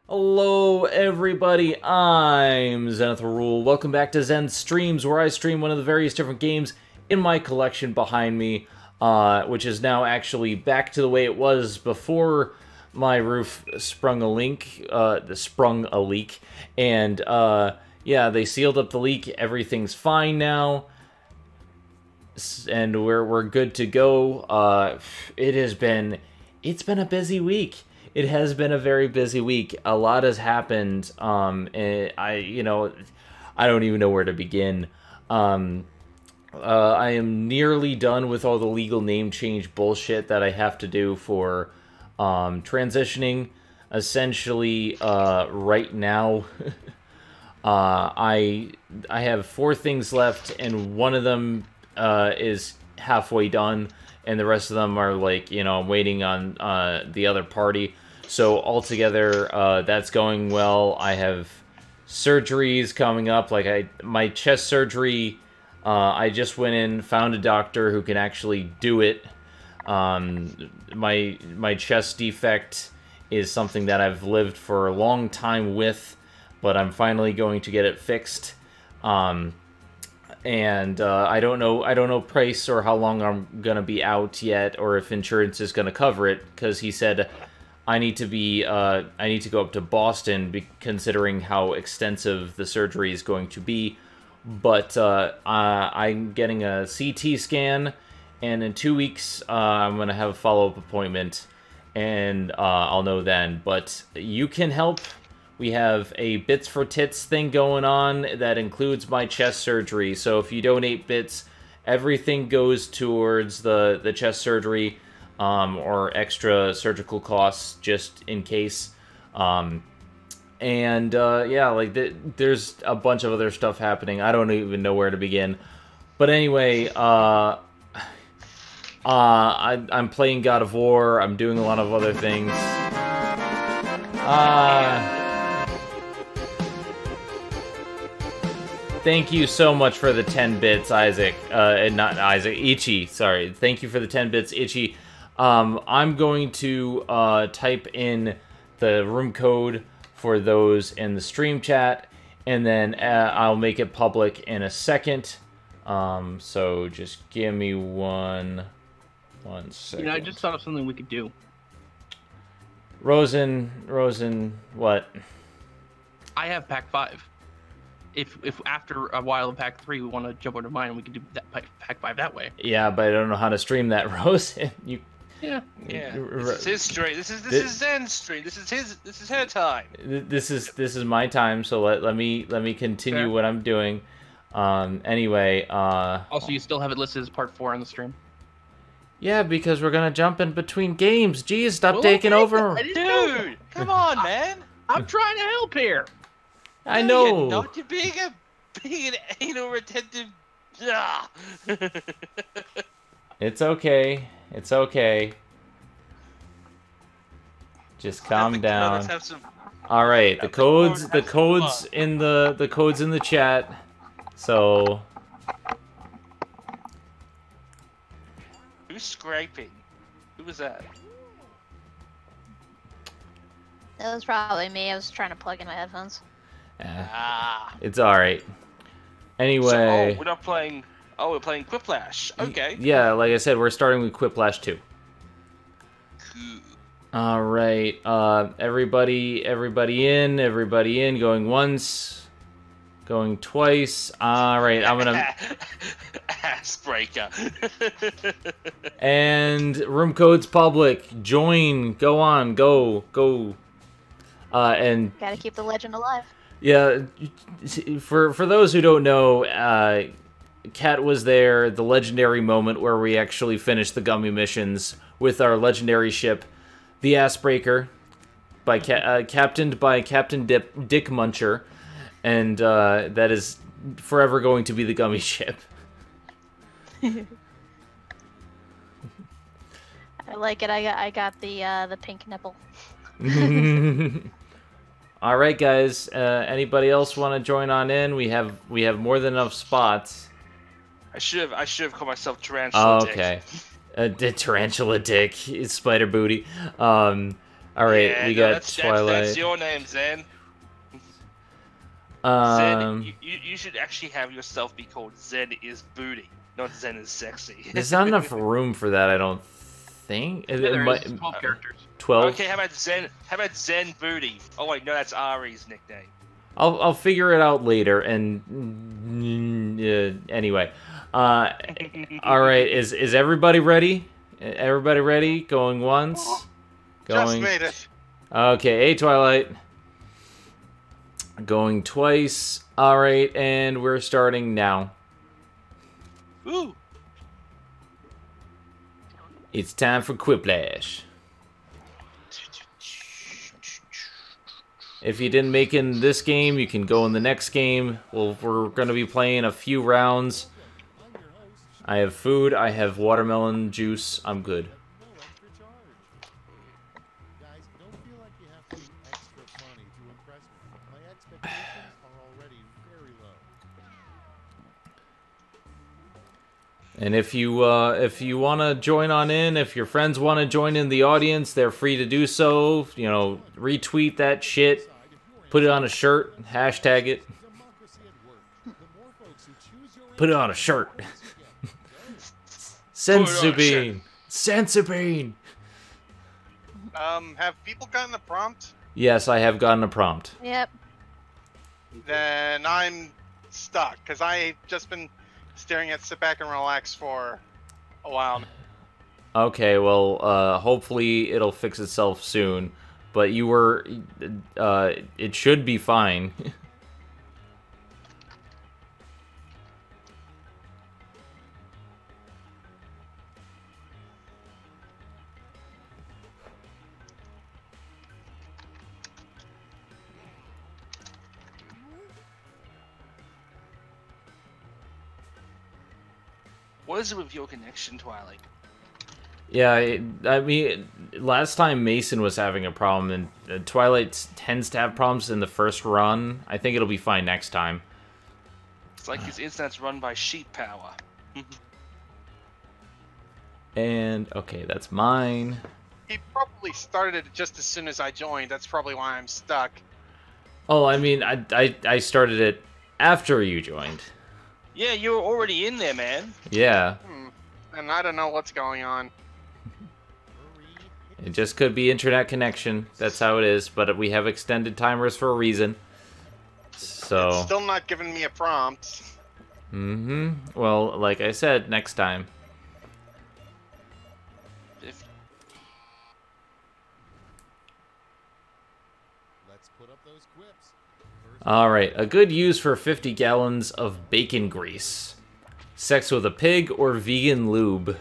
Hello everybody, I'm Zenith Rule. Welcome back to Zen Streams, where I stream one of the various different games in my collection behind me, which is now actually back to the way it was before my roof sprung a leak, and yeah, they sealed up the leak. Everything's fine now, and we're good to go. It's been a busy week. It has been a very busy week. A lot has happened, and I don't even know where to begin. I am nearly done with all the legal name change bullshit that I have to do for transitioning. Essentially, right now, I have 4 things left, and one of them is halfway done, and the rest of them are like, I'm waiting on the other party. So altogether, that's going well. I have surgeries coming up. Like my chest surgery, I just went in, found a doctor who can actually do it. My chest defect is something that I've lived for a long time with, but I'm finally going to get it fixed. And I don't know price or how long I'm gonna be out yet, or if insurance is gonna cover it, because he said I need to go up to Boston, considering how extensive the surgery is going to be. But I'm getting a CT scan, and in 2 weeks I'm gonna have a follow-up appointment, and I'll know then. But you can help. We have a Bits for Tits thing going on that includes my chest surgery. So if you donate bits, everything goes towards the chest surgery, or extra surgical costs just in case. Yeah, like there's a bunch of other stuff happening. I don't even know where to begin. But anyway, I'm playing God of War. I'm doing a lot of other things. Thank you so much for the 10 bits, Isaac. Not Isaac, Ichi. Sorry. Thank you for the 10 bits, Ichi. I'm going to type in the room code for those in the stream chat, and then I'll make it public in a second. So just give me one second. I just thought of something we could do. Rosen, what? I have pack 5. If after a while in pack 3 we want to jump over to mine, we can do that pack 5 that way. Yeah, but I don't know how to stream that, Rosen. Yeah. This is his stream. This is Zen stream. This is her time. This is my time. So let me continue Fair. what I'm doing. Anyway. Also, you still have it listed as part 4 on the stream. Yeah, because we're gonna jump in between games. Geez, stop taking over. Dude, come on, man. I'm trying to help here. I No, know. you're not. You're being an anal retentive. Ah. It's okay. It's okay. Just calm down. Let's have some. All right, the codes in the codes in the chat. So Who's scraping? Who was that? That was probably me. I was trying to plug in my headphones. it's all right. Anyway. So, we're not playing. Oh, we're playing Quiplash. Okay. Yeah, like I said, we're starting with Quiplash 2. Cool. All right, everybody in, going once, going twice. All right, I'm gonna Ass breaker. and room code's public. Join, go on, go. And Gotta keep the legend alive. yeah, for those who don't know, Kat was there, the legendary moment where we actually finished the gummy missions with our legendary ship, the Assbreaker, captained by Captain Dick Muncher, and that is forever going to be the gummy ship. I like it. I got the pink nipple. All right, guys. Anybody else want to join on in? We have more than enough spots. I should have called myself Tarantula. Oh, okay. Tarantula Dick, Spider Booty. All right, Yeah, we no, got Twilight. That's your name, Zen. Um, Zen, you should actually have yourself be called Zen is Booty, not Zen is Sexy. there's not enough room for that, I don't think. Yeah, there is 12 characters. 12. Okay, how about Zen Booty? Oh wait, no, that's Ari's nickname. I'll figure it out later. And anyway, all right. Is everybody ready? Everybody ready? Going once. Going. Just made it. Okay, hey Twilight. Going twice. All right, and we're starting now. Ooh. It's time for Quiplash. If you didn't make it in this game, you can go in the next game. Well, we're going to be playing a few rounds. I have food. I have watermelon juice. I'm good. And if you want to join on in, if your friends want to join in the audience, they're free to do so. You know, retweet that shit, put it on a shirt, hashtag it. Put it on a shirt. Sensibine. Sensibine. Have people gotten the prompt? Yes, I have gotten a prompt. Yep. Then I'm stuck, because I've just been staring at sit back and relax for a while. Okay, well, hopefully it'll fix itself soon. But you were, it should be fine. What is it with your connection, Twilight? Yeah, I mean, last time Mason was having a problem, and Twilight tends to have problems in the first run. I think it'll be fine next time. It's like his internet's run by sheep power. And, okay, that's mine. He probably started it just as soon as I joined. That's probably why I'm stuck. Oh, I mean, I started it after you joined. Yeah, you were already in there, man. Yeah. And I don't know what's going on. It just could be internet connection. That's how it is. But we have extended timers for a reason. So. It's still not giving me a prompt. Well, like I said, next time. Let's put up those quips. Alright, a good use for 50 gallons of bacon grease. Sex with a pig or vegan lube?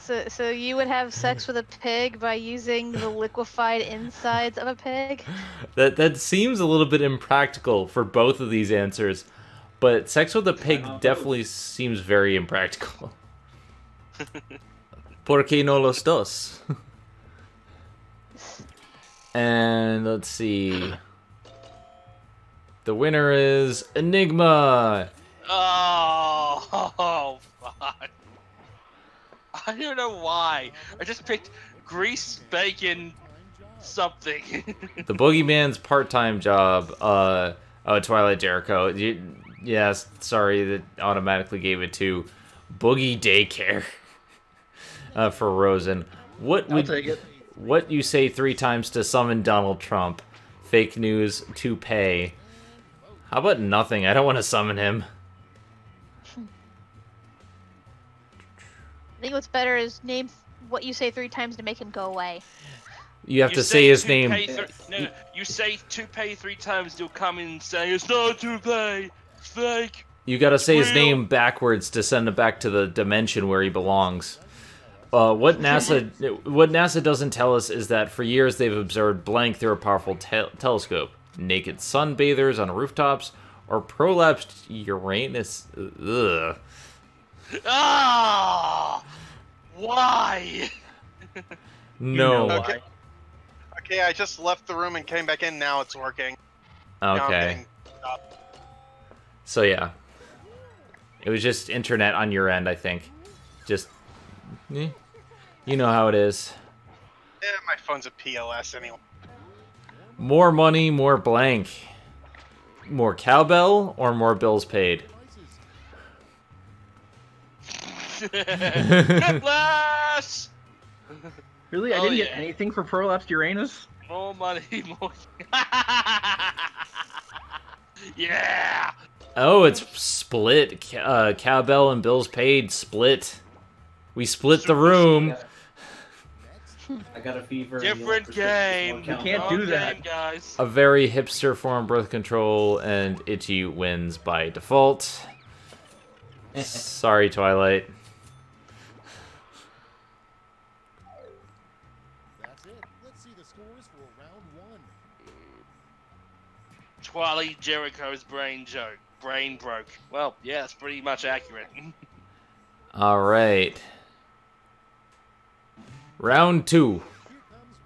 So you would have sex with a pig by using the liquefied insides of a pig? That seems a little bit impractical for both of these answers, but sex with a pig definitely seems very impractical. ¿Por qué no los dos? And let's see. The winner is Enigma. Oh, fuck. I don't know why. I just picked grease, bacon, something. The boogeyman's part-time job. Oh, Twilight Jericho. Yes, sorry that automatically gave it to Boogie Daycare. For Rosen. I'll take it. What you say 3 times to summon Donald Trump? Fake news to pay. How about nothing? I don't want to summon him. I think what's better is name what you say 3 times to make him go away. You have to say his name. No, you say toupee 3 times, you'll come in and say, it's not toupee, it's fake. You gotta say his name backwards to send it back to the dimension where he belongs. What NASA doesn't tell us is that for years they've observed blank through a powerful telescope. Naked sunbathers on rooftops, or prolapsed Uranus. Ugh. Ah! Why? No. Okay, I just left the room and came back in. Now it's working. Now I'm Okay. getting- So yeah. It was just internet on your end, I think. Just, you know how it is. Yeah, my phone's a PLS anyway. More money, more blank. More cowbell or more bills paid? Quiplash! Really? I Oh, didn't get yeah. anything for Prolapsed Uranus? More money, more. Yeah! Oh, it's split. Cowbell and bills paid split. We split the room. I got a fever. Different game. You can't do that. Guys. A very hipster form of birth control, and Itchy wins by default. Sorry, Twilight. That's it. Let's see the scores for round 1. Twilight Jericho's brain broke. Well, yeah, that's pretty much accurate. All right. Round 2.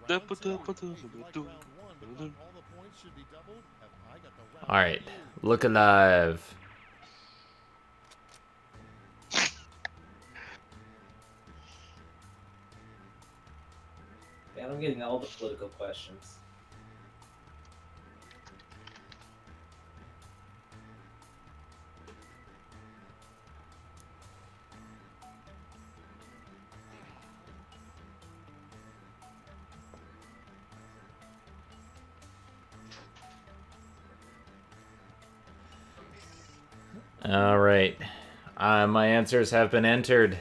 Here comes round 2. Like round 1, but all the points should be doubled. Have I got the round All right. Look alive. Yeah, I'm getting all the political questions. All right. My answers have been entered.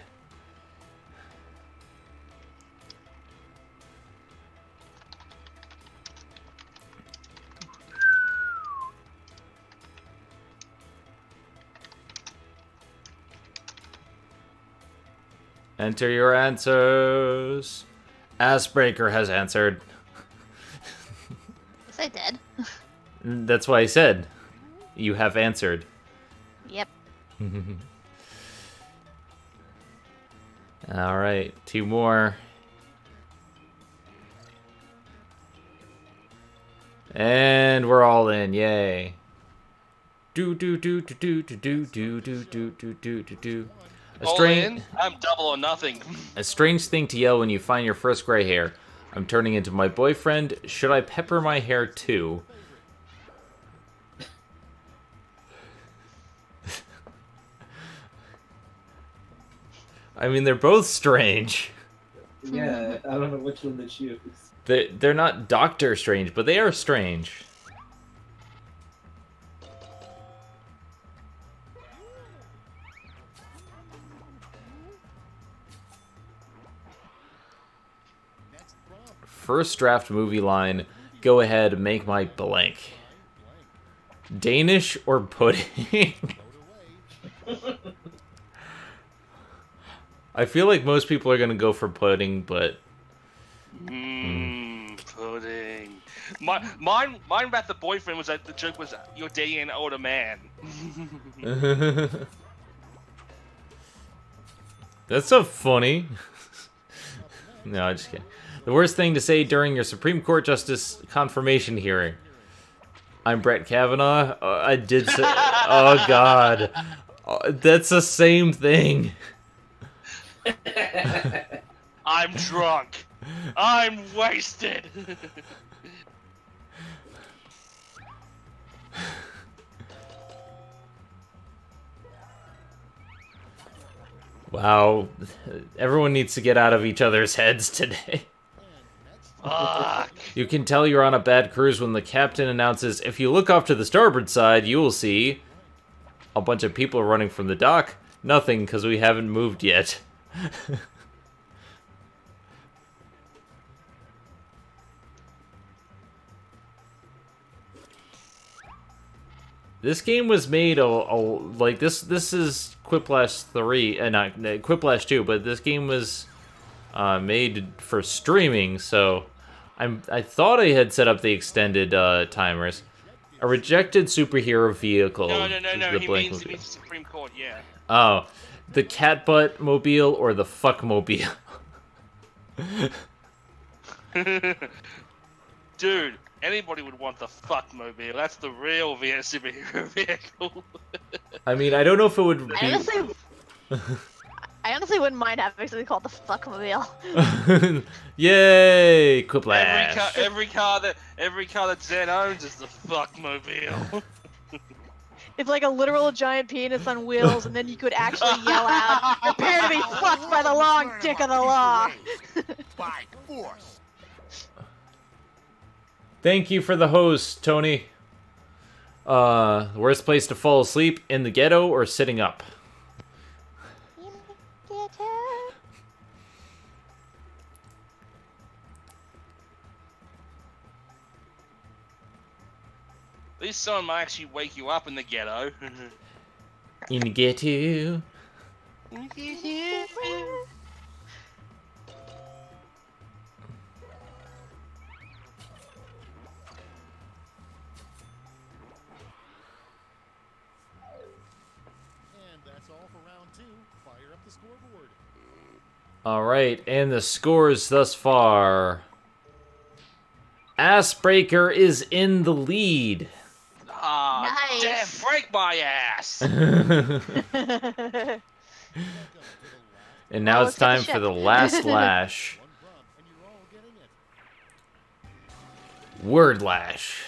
Enter your answers. Assbreaker has answered. Yes, I did. That's why I said you have answered. Yep. All right, 2 more. And we're all in. Yay. Do do do do do do do do do do do do do. All in? I'm double or nothing. A strange thing to yell when you find your first gray hair. I'm turning into my boyfriend. Should I pepper my hair too? I mean, they're both strange. Yeah, I don't know which one to choose. They're not Doctor Strange, but they are strange. First draft movie line, go ahead, make my blank. Danish or pudding? I feel like most people are going to go for pudding, but... Pudding. Mine about the boyfriend was that the joke was, you're dating an older man. That's so funny. No, I'm just kidding. The worst thing to say during your Supreme Court Justice confirmation hearing. I'm Brett Kavanaugh. I did say... Oh, God. That's the same thing. I'm drunk. I'm wasted. Wow. Everyone needs to get out of each other's heads today. Fuck. You can tell you're on a bad cruise when the captain announces, if you look off to the starboard side, you will see a bunch of people running from the dock. Nothing, because we haven't moved yet. This game was made like this is Quiplash 3, not Quiplash 2, but this game was made for streaming, so I thought I had set up the extended timers. A rejected superhero vehicle. No. The He blank means mobile. the Supreme Court, yeah. Oh, the cat butt mobile or the fuck mobile? Dude, Anybody would want the fuckmobile. That's the real superhero vehicle. I mean, I don't know if it would be... I honestly wouldn't mind having something called the fuckmobile. Yay! Quiplash. Every car that Zen owns is the fuckmobile. It's like a literal giant penis on wheels, and then you could actually yell out, "Prepare to be fucked by the long dick of the law." By force. Thank you for the host, Tony. Worst place to fall asleep, in the ghetto or sitting up? At least someone might actually wake you up in the ghetto. In the ghetto. Alright, and the scores thus far. Assbreaker is in the lead. Ah, Nice. damn, break my ass! And now it's time for the last lash. Word lash.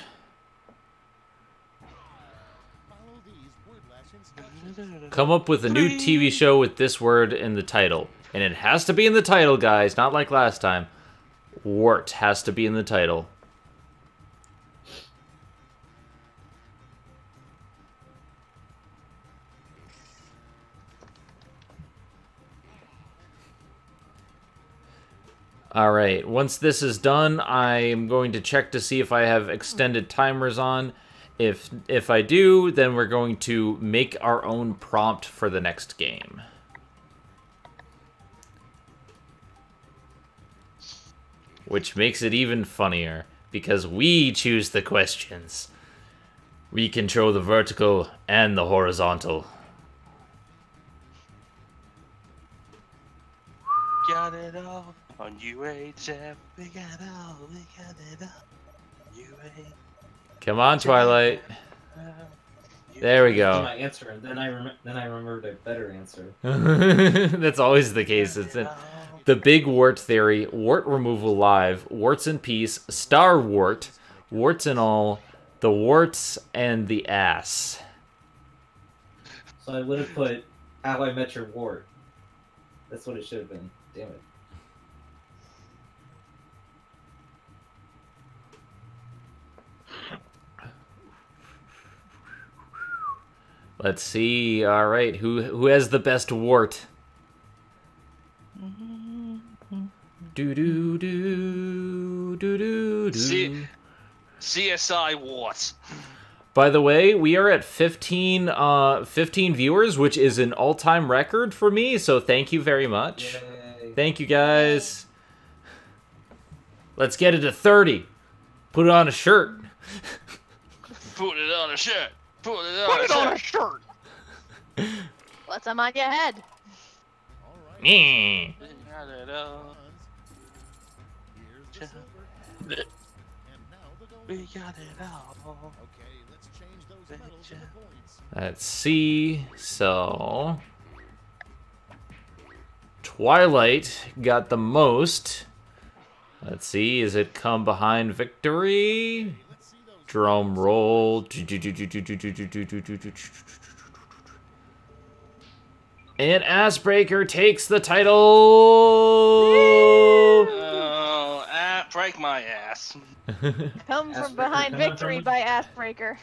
Come up with a new TV show with this word in the title. And it has to be in the title, guys, not like last time. Wart has to be in the title. Alright, once this is done, I am going to check to see if I have extended timers on. If I do, then we're going to make our own prompt for the next game. Which makes it even funnier, because we choose the questions. We control the vertical and the horizontal. Got it all on UHF. We got it all. UHF. Come on, Twilight. There we My go. answer, and then I remembered a better answer. That's always the case. It's the big wart theory, wart removal live, warts in peace, star wart, warts and all, the warts and the ass. So I would have put How I Met Your Wart. That's what it should have been. Damn it. Let's see. All right, who has the best wart? Do do do do do do. CSI Wart. By the way, we are at 15 viewers, which is an all-time record for me. So thank you very much. Yay. Thank you guys. Let's get it to 30. Put it on a shirt. Put it on a shirt. Put it on a shirt. What's on your head? Meh. Got it all. We got it all. Let's see. So Twilight got the most. Let's see. Is it come behind victory? Drum roll. And Assbreaker takes the title. Oh, break my ass. Come from behind victory by Assbreaker.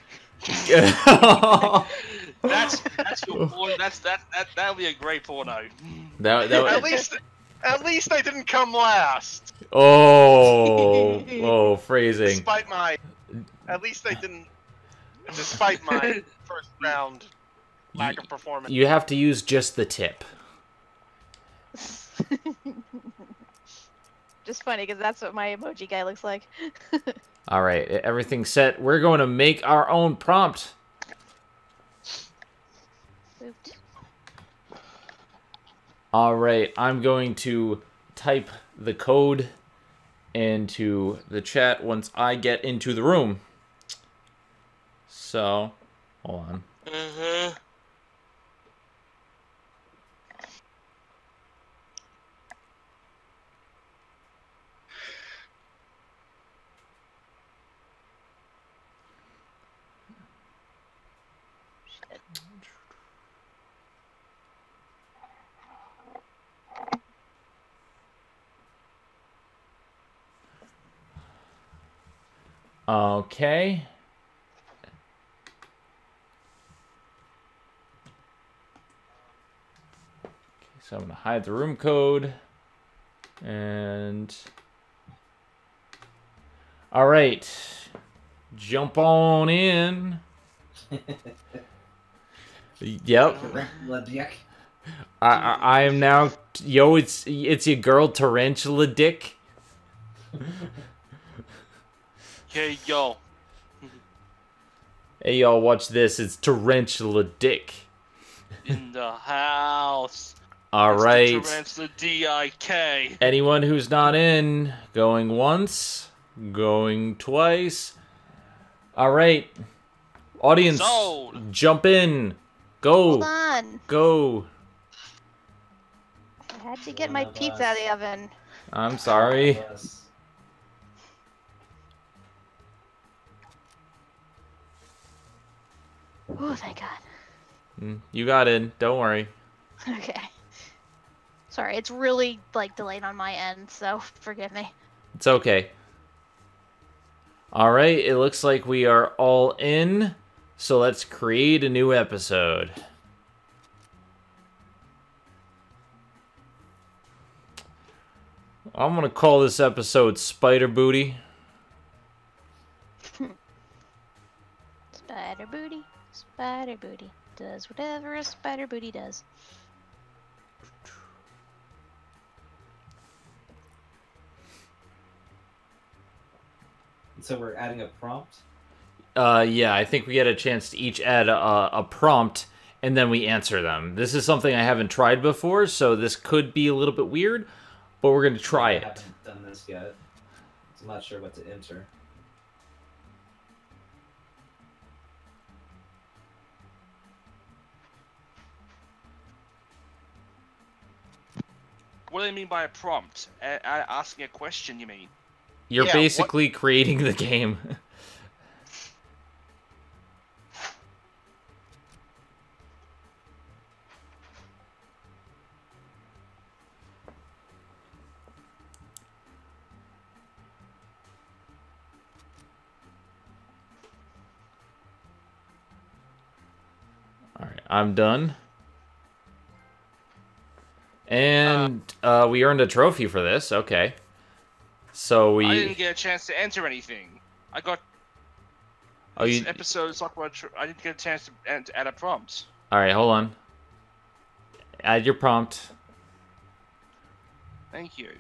That's your porn. That'll be a great porno. At least I didn't come last. Oh, phrasing. At least I didn't. Despite my first round lack of performance. You have to use just the tip. Just funny, because that's what my emoji guy looks like. All right, everything's set. We're going to make our own prompt. All right, I'm going to type the code into the chat once I get into the room. So, hold on. Uh-huh. Okay. So I'm going to hide the room code. And... Alright. Jump on in. Yep. Tarantula dick. I am now... Yo, it's your girl, Tarantula Dick. Hey, yo. Hey, y'all, watch this. It's Tarantula Dick. In the house. Alright. It's the Tarantula D-I-K. Anyone who's not in, going once, going twice. Alright. Audience, Sold. jump in. Go. Hold on. Go. I had to get my pizza out of the oven. I'm sorry. Yes. Oh, thank God. You got in. Don't worry. Okay. Sorry, it's really, like, delayed on my end, so forgive me. It's okay. Alright, it looks like we are all in. So let's create a new episode. I'm gonna call this episode Spider Booty. Spider booty, spider booty, does whatever a spider booty does. So we're adding a prompt. Yeah, I think we get a chance to each add a prompt, and then we answer them. This is something I haven't tried before, so this could be a little bit weird, but we're gonna try I it. haven't done this yet. So I'm not sure what to enter. What do they mean by a prompt? Asking a question, you mean? You're Yeah, basically creating the game. Alright, I'm done. And we earned a trophy for this, okay. So I didn't we... get a chance to enter anything. I got... Oh, this you... episode talk about... I didn't get a chance to add a prompt. Alright, hold on. Add your prompt. Thank you.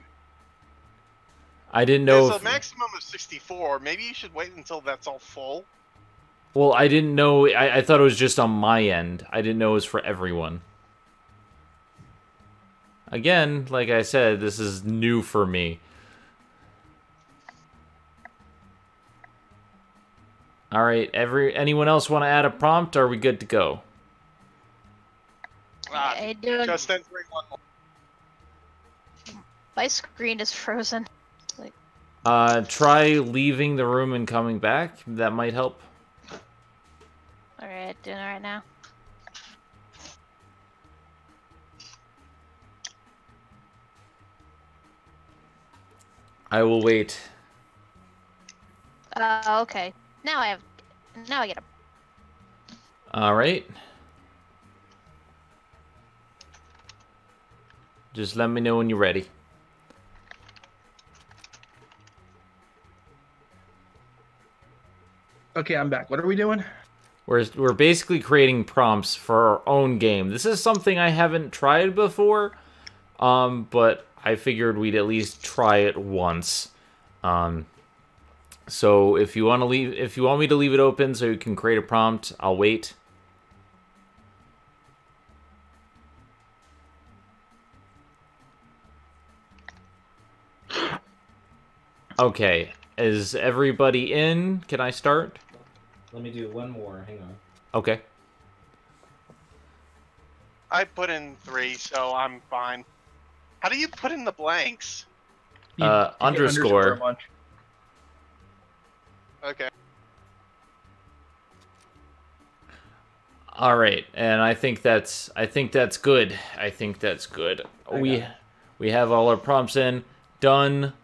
I didn't know There's if... a maximum of 64. Maybe you should wait until that's all full. Well, I didn't know... I thought it was just on my end. I didn't know it was for everyone. Again, like I said, this is new for me. Alright, anyone else want to add a prompt, or are we good to go? I don't... Just entering one more. My screen is frozen. Like, Try leaving the room and coming back. That might help. alright, doing it right now. I will wait. Okay. Now I get a... Alright. Just let me know when you're ready. Okay, I'm back. What are we doing? We're basically creating prompts for our own game. This is something I haven't tried before, but I figured we'd at least try it once. So if you want me to leave it open so you can create a prompt, I'll wait. Okay, is everybody in? Can I start? Let me do one more. Hang on. Okay. I put in 3, so I'm fine. How do you put in the blanks? You hit Underscore. a bunch. Okay. All right, and I think that's good. I think that's good. We have all our prompts in, done,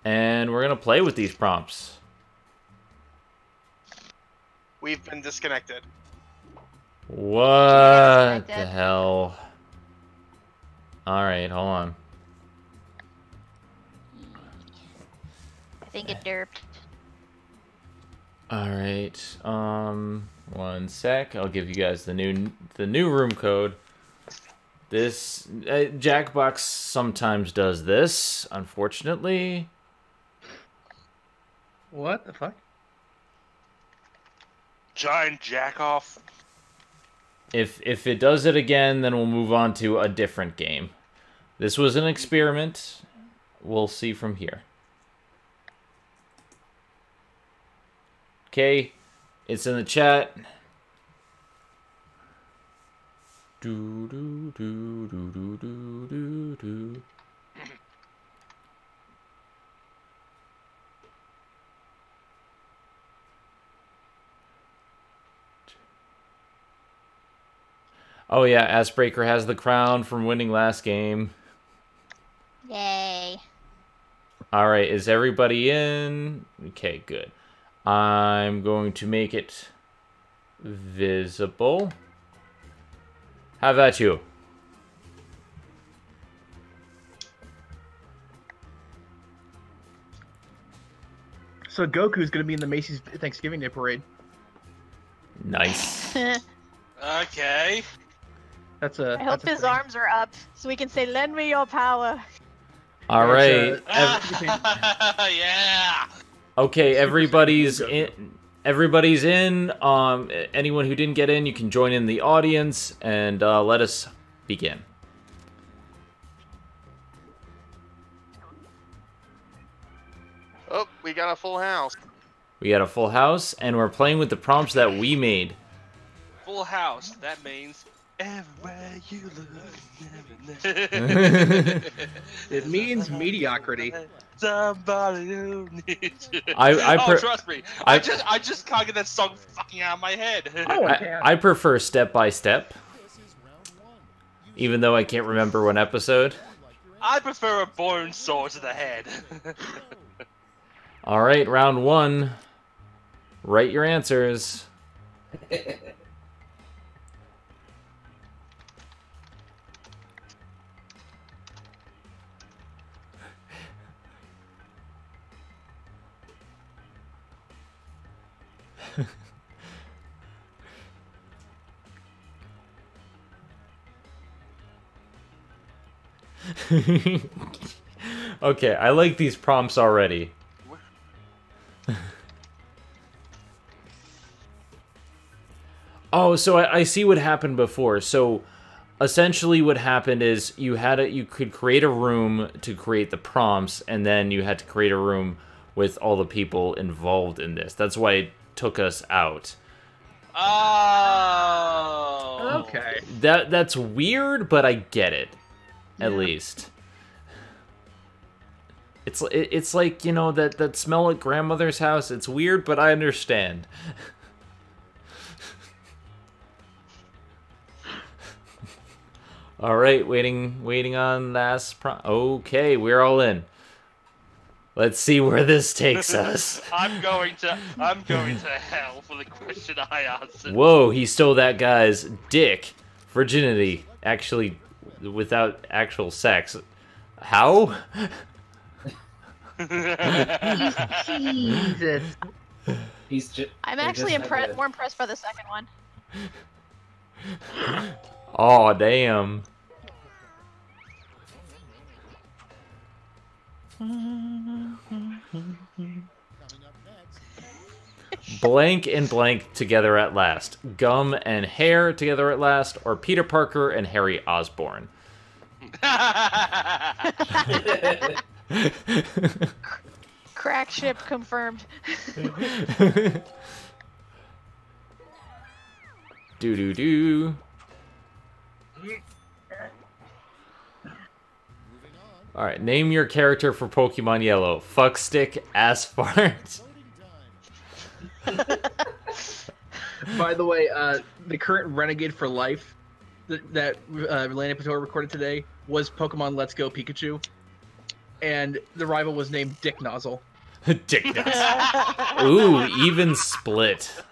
and we're gonna play with these prompts. We've been disconnected. What the hell? All right, hold on. I think it derped. All right, 1 sec. I'll give you guys the new room code. This Jackbox sometimes does this, unfortunately. What the fuck? Giant jack off. If it does it again, then we'll move on to a different game. This was an experiment. We'll see from here. Okay, it's in the chat. Do do do do do do do do. Oh yeah, Icebreaker has the crown from winning last game. Yay. All right, is everybody in? Okay, good. I'm going to make it visible. How about you? So Goku's gonna be in the Macy's Thanksgiving Day Parade. Nice. Okay. That's a. I hope his arms are up so we can say, "Lend me your power." All right. Yeah. Okay, everybody's in. Everybody's in. Anyone who didn't get in, you can join in the audience and let us begin. Oh, we got a full house. We got a full house, and we're playing with the prompts that we made. Full house. That means everywhere you look. It means mediocrity. Somebody who needs you. Trust me. I just can't get that song fucking out of my head. I prefer step by step, even though I can't remember one episode. I prefer a bone saw to the head. All right, round 1. Write your answers. Okay, I like these prompts already. Oh, so I see what happened before. So essentially what happened is you could create a room to create the prompts, and then you had to create a room with all the people involved in this. That's why it took us out. Oh. Okay. That's weird, but I get it. At least. It's like, you know, that smell at grandmother's house. It's weird, but I understand. All right, waiting on last okay, we're all in. Let's see where this takes us. I'm going to hell for the question I answered. Whoa, he stole that guy's dick. Virginity. Actually, without actual sex. How? Jesus. I'm actually more impressed by the second one. Oh, damn. Blank and blank together at last. Gum and hair together at last, or Peter Parker and Harry Osborn. Crack ship confirmed. Do. Alright, name your character for Pokemon Yellow. Fuckstick, ass fart. By the way, the current Renegade for Life that Landon Pator recorded today was Pokemon Let's Go Pikachu. And the rival was named Dick Nozzle. Dick Nozzle. Ooh, even split.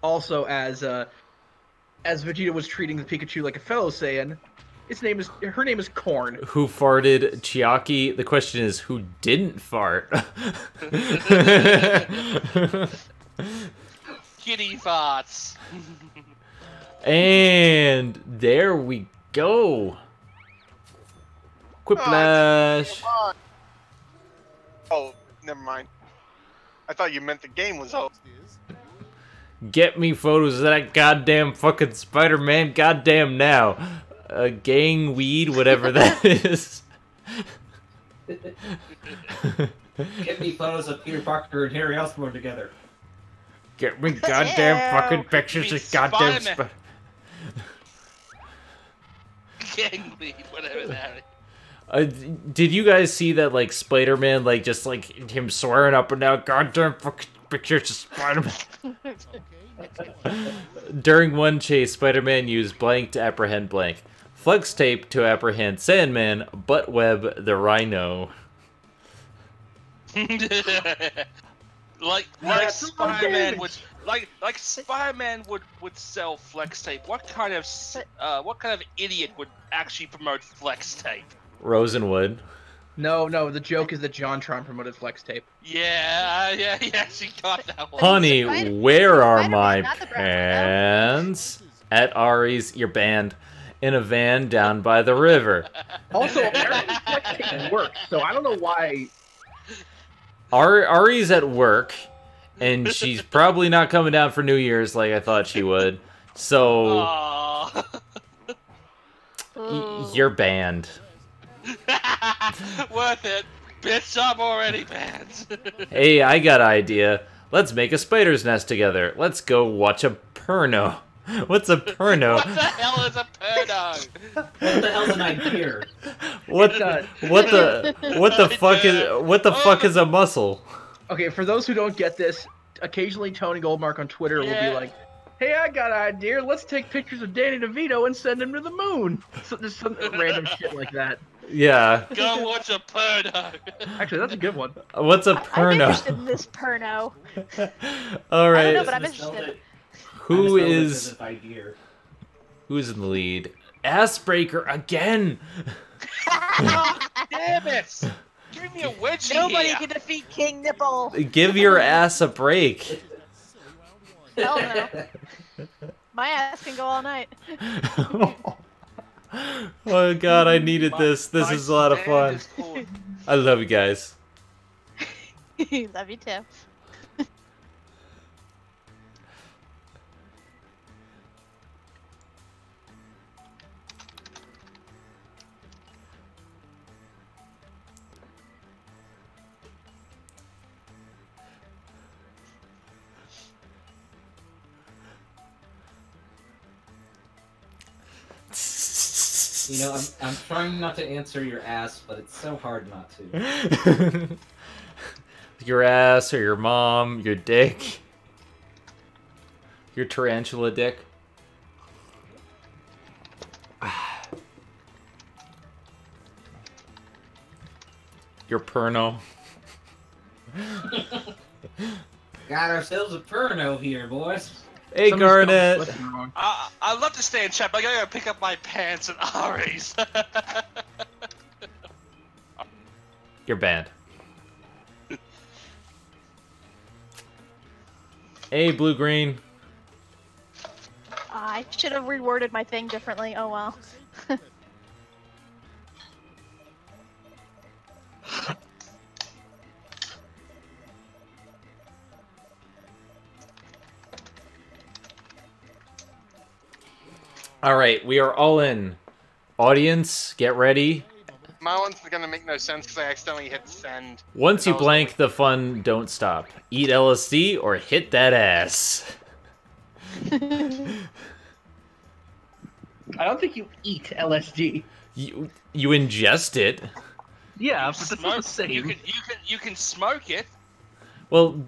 Also, as Vegeta was treating the Pikachu like a fellow Saiyan, her name is Corn. Who farted Chiaki? The question is, who didn't fart? Kitty farts. And there we go. Quiplash. Oh, never mind. I thought you meant the game was over. Get me photos of that goddamn fucking Spider-Man goddamn now. Gang weed, whatever that is. Get me photos of Peter Parker and Harry Osborn together. Get me goddamn fucking pictures of goddamn Spider-Man. Gang weed, whatever that is. Did you guys see that, like, Spider-Man, like, just, like, him swearing up and down, goddamn fucking pictures of Spider-Man? During one chase, Spider-Man used blank to apprehend blank. Flex tape to apprehend Sandman, butt web the Rhino. like Spider-Man would Spider-Man would sell flex tape. What kind of idiot would actually promote flex tape? Rosenwood. No, the joke is that JonTron promoted Flex Tape. Yeah, she got that one. Honey, where are Spider-Man, my not the brown pants? At Ari's, you're banned. In a van down by the river. Also, apparently Flex Tape works, so I don't know why. Ari's at work, and she's probably not coming down for New Year's like I thought she would. So, you're banned. Worth it. Bitch, I'm already banned. Hey, I got an idea. Let's make a spider's nest together. Let's go watch a porno. What's a porno? What the hell is a porno? What the hell's an idea? What the fuck is a muscle? Okay, for those who don't get this, occasionally Tony Goldmark on Twitter will be like, "Hey, I got an idea. Let's take pictures of Danny DeVito and send him to the moon." So there's some random shit like that. Yeah. Go watch a porno. Actually, that's a good one. What's a I'm porno? interested in this porno. All right. I don't know, but I'm interested. Who's in the lead? Assbreaker again. Damn it! Give me a wedgie. Nobody here. can defeat King Nipple. Give your ass a break. Hell no. My ass can go all night. Oh god, I needed this. This is a lot of fun. I love you guys. Love you too. You know, I'm trying not to answer your ass, but it's so hard not to. Your ass or your mom, your dick. Your tarantula dick. Your perno. Got ourselves a porno here, boys. Hey, Somebody's Garnet. spelling wrong. I'd love to stay in chat, but I gotta go pick up my pants and Ari's. You're banned. Hey, blue green. I should have reworded my thing differently. Oh well. All right, we are all in. Audience, get ready. My one's gonna make no sense because I accidentally hit send. Once you That was blank, the fun don't stop. Eat LSD or hit that ass. I don't think you eat LSD. You ingest it. Yeah, but that's not the Smoke, same. you can smoke it. Well,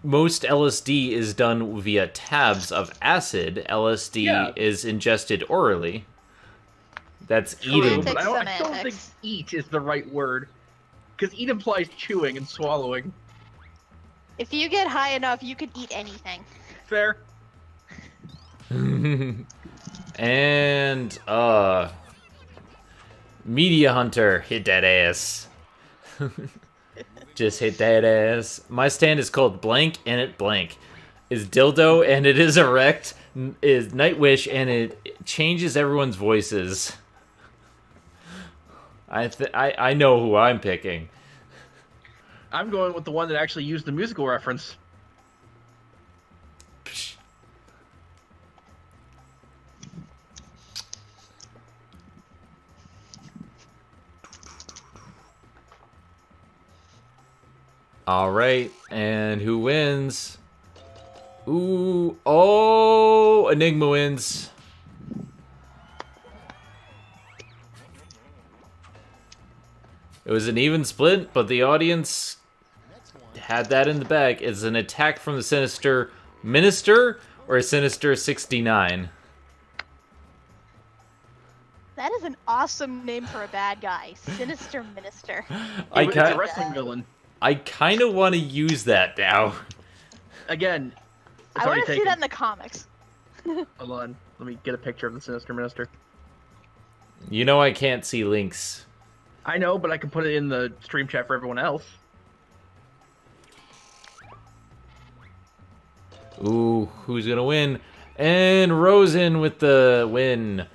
most LSD is done via tabs of acid. LSD Yeah. is ingested orally. That's True, eating. but I still don't think Semantics. eat is the right word. Because eat implies chewing and swallowing. If you get high enough, you can eat anything. Fair? And Media Hunter, hit that ass. Just hit that ass. My stand is called blank and it blank. Is dildo and it is erect. Is Nightwish and it changes everyone's voices. I know who I'm picking. I'm going with the one that actually used the musical reference. Psh. All right, and who wins? Ooh, oh, Enigma wins. It was an even split, but the audience had that in the bag. Is an attack from the Sinister Minister or Sinister 69? That is an awesome name for a bad guy. Sinister Minister. It's a wrestling villain. I kind of want to use that now. Again, it's I already want to see taken. that in the comics. Hold on. Let me get a picture of the Sinister Minister. You know I can't see links. I know, but I can put it in the stream chat for everyone else. Ooh, who's gonna win? And Rosen with the win.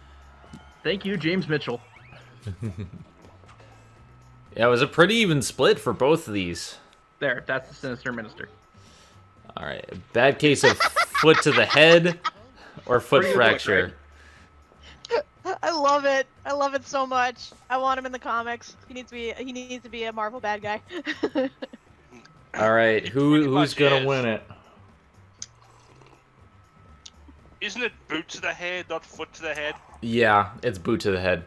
Thank you, James Mitchell. Yeah, it was a pretty even split for both of these. There, that's the Sinister Minister. All right, bad case of foot to the head or foot Pretty good look, fracture. I love it. I love it so much. I want him in the comics. He needs to be a Marvel bad guy. All right, who's much gonna is. win it? Isn't it boot to the head, not foot to the head? Yeah, it's boot to the head.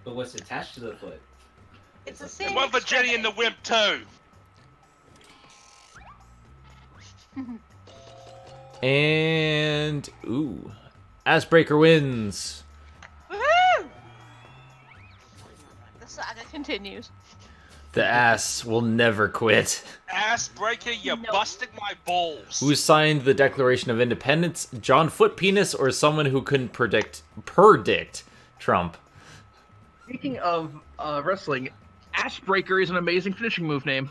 But what's attached to the foot? It's the same. One for Jenny and the Wimp too. And ooh, Assbreaker wins. Woohoo! The saga continues. The ass will never quit. Ass breaker, you're No. busting my balls. Who signed the Declaration of Independence? John Foot Penis or someone who couldn't predict Trump? Speaking of wrestling, Ashbreaker is an amazing finishing move name.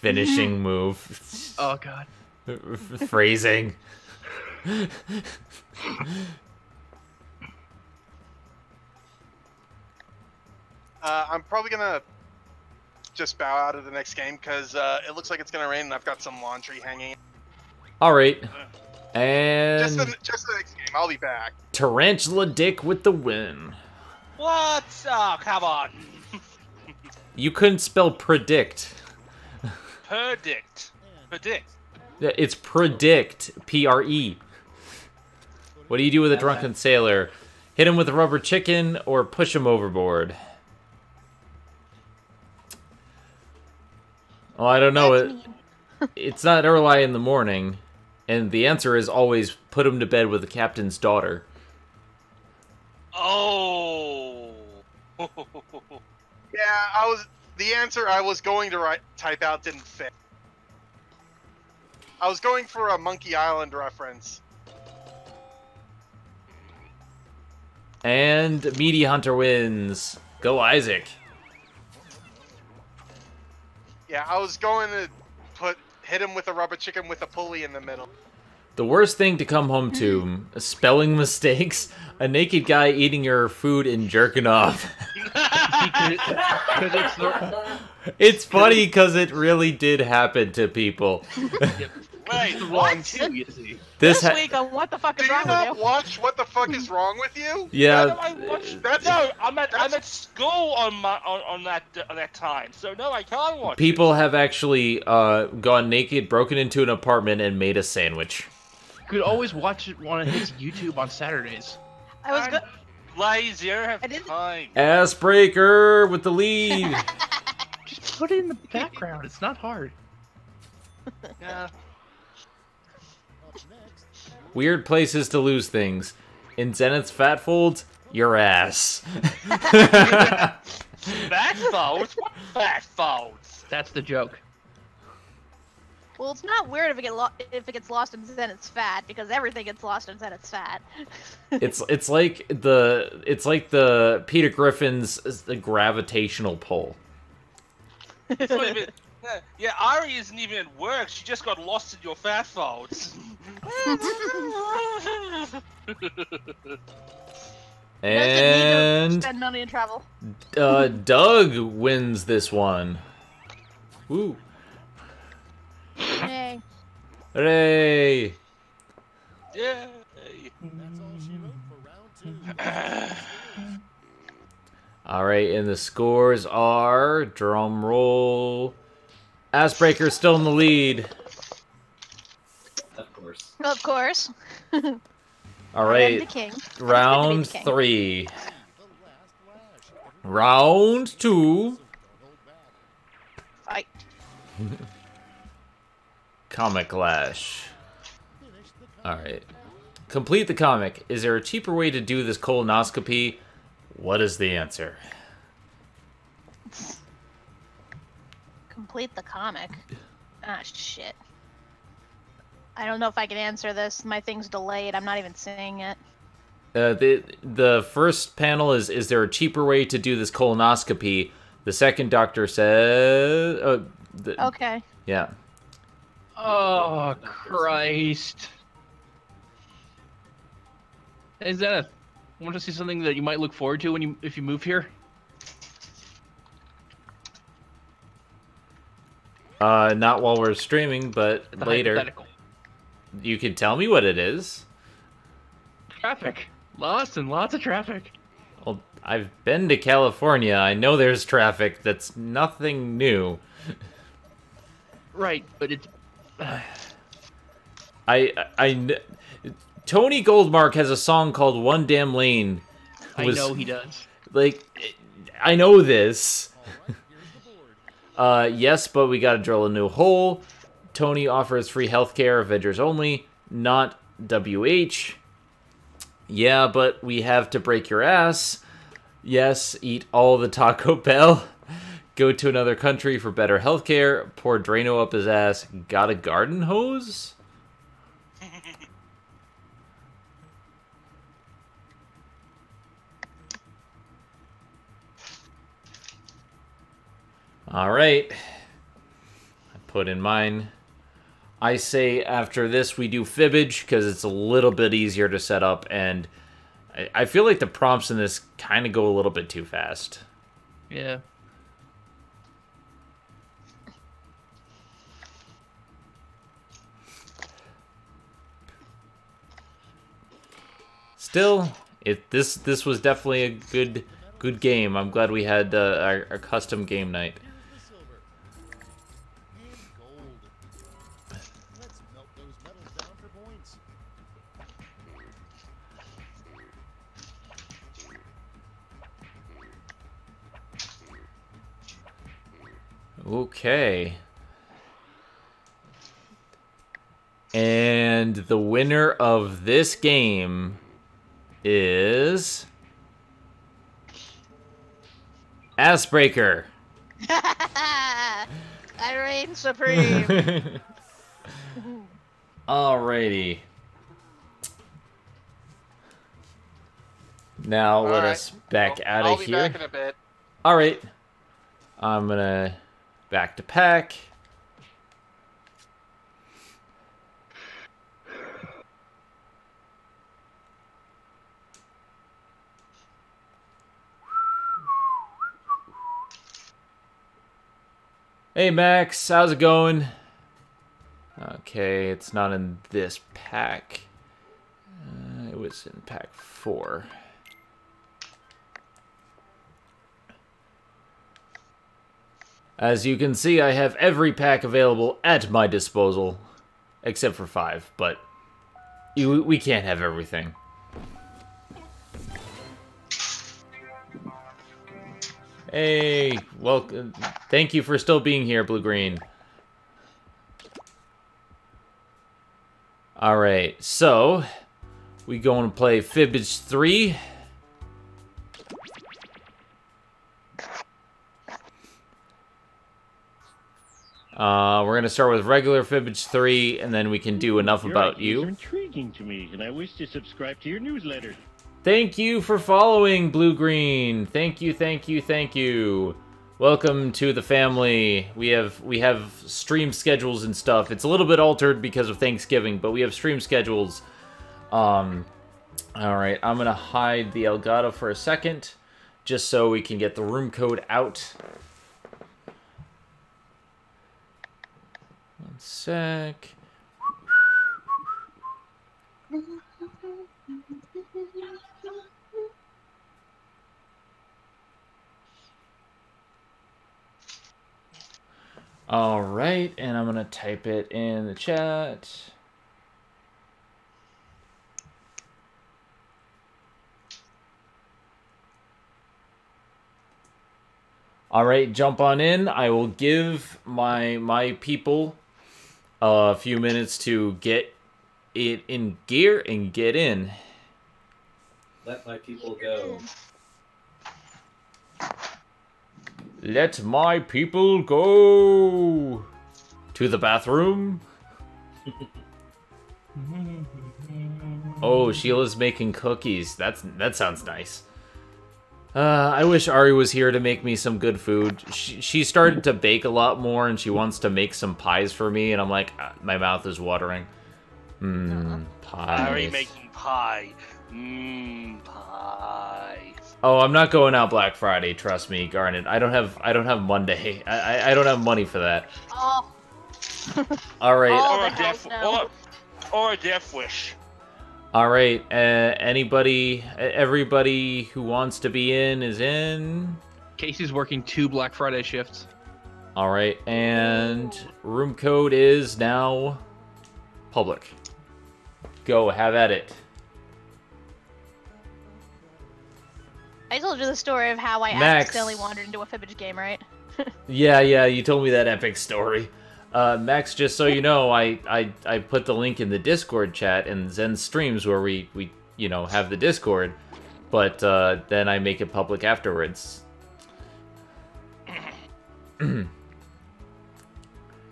Finishing move. Oh god. Phrasing. I'm probably gonna just bow out of the next game because it looks like it's gonna rain and I've got some laundry hanging. All right. And Just the next game. I'll be back. Tarantula Dick with the win. What? Oh, come on. You couldn't spell predict. Predict. Yeah, it's predict. P-R-E. What do you do with a drunken sailor? Hit him with a rubber chicken or push him overboard? Oh, I don't know. That's mean. It's not early in the morning. And the answer is always put him to bed with the captain's daughter. Oh. Yeah, the answer I was going to type out didn't fit. I was going for a Monkey Island reference. And Meaty Hunter wins. Go Isaac. Yeah, I was going to hit him with a rubber chicken with a pulley in the middle. The worst thing to come home to, spelling mistakes, a naked guy eating your food and jerking off. Because it's It's funny because it really did happen to people. Wait, the wrong what? too, you see. This week on What the Fuck Do is you Wrong with not You? watch What the Fuck is Wrong with You? yeah. No, I watched. That's- No, I'm at school on that time. So no, I can't watch. People have actually gone naked, broken into an apartment, and made a sandwich. You could always watch it on his YouTube on Saturdays. I was good. Lazy. I don't I have didn't- time. Ass breaker with the lead. Just put it in the background. It's not hard. Yeah. Weird places to lose things. In Zenith's fat folds, your ass. Fat folds? What fat folds? That's the joke. Well, it's not weird if it gets lost in Zenith's fat, because everything gets lost in Zenith's fat. It's like the Peter Griffin's the gravitational pull. It's not even, yeah, Ari isn't even at work. She just got lost in your fat folds. And Spend money and travel. Doug wins this one. Woo. Yay. Hooray! Yay! Alright, and the scores are, drum roll, Assbreaker's still in the lead. Of course. Of course. Alright, the king. round the king. 3. Round 2. Fight. Comic Clash. Alright. Complete the comic. Is there a cheaper way to do this colonoscopy? What is the answer? Complete the comic. Ah, shit. I don't know if I can answer this. My thing's delayed. I'm not even seeing it. The first panel is there a cheaper way to do this colonoscopy? The second doctor says... Okay. Yeah. Oh, Christ. Hey, Zenith. Want to see something that you might look forward to if you move here? Not while we're streaming, but The later. hypothetical. You can tell me what it is. Traffic. Lots and lots of traffic. Well, I've been to California. I know there's traffic. That's nothing new. Right, but it's... Tony Goldmark has a song called One Damn Lane. I know he does. Like, I know this. Yes, but we gotta drill a new hole. Tony offers free healthcare, Avengers only, not WH. Yeah, but we have to break your ass. Yes, eat all the Taco Bell. Go to another country for better healthcare. Pour Drano up his ass. Got a garden hose? All right. I put in mine. I say after this we do Fibbage because it's a little bit easier to set up, and I feel like the prompts in this kind of go a little bit too fast. Yeah. Still, this was definitely a good game. I'm glad we had our custom game night. Okay. And the winner of this game is Assbreaker. I reign supreme. Alrighty. Now let us back out I'll of be here. back in a bit. Alright. I'm gonna back to pack. Hey Max, how's it going? Okay, it's not in this pack. It was in pack 4. As you can see, I have every pack available at my disposal, except for 5, but we can't have everything. Hey, welcome. Thank you for still being here, Blue Green. Alright, so we going to play Fibbage 3. We're going to start with regular Fibbage 3, and then we can do enough about you. You're intriguing to me, and I wish to subscribe to your newsletter. Thank you for following, Blue Green. Thank you, thank you, thank you. Welcome to the family. We have stream schedules and stuff. It's a little bit altered because of Thanksgiving, but we have stream schedules. All right, I'm gonna hide the Elgato for a second, just so we can get the room code out. One sec. All right, and I'm gonna type it in the chat. All right, jump on in. I will give my people a few minutes to get it in gear and get in. Let my people go. Let my people go to the bathroom. Oh, Sheila's making cookies. That sounds nice. I wish Ari was here to make me some good food. She started to bake a lot more, and she wants to make some pies for me, and I'm like, my mouth is watering. Pies. Ari making pie. Pie. Oh, I'm not going out Black Friday. Trust me, Garnet. I don't have Monday. I don't have money for that. Oh. All right. Or a death wish. All right. Everybody who wants to be in is in. Casey's working 2 Black Friday shifts. All right, and room code is now public. Go, have at it. I told you the story of how I Max. accidentally wandered into a Fibbage game, right? Yeah, you told me that epic story. Max, just so you know, I put the link in the Discord chat in Zen Streams where we have the Discord, but then I make it public afterwards.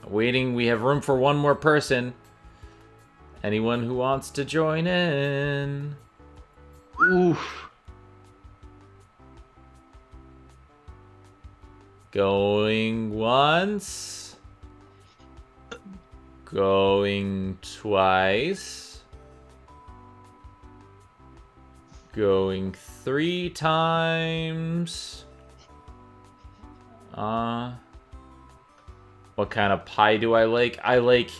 Waiting, we have room for one more person. Anyone who wants to join in? Oof. Going once. Going twice. Going 3 times. What kind of pie do I like? I like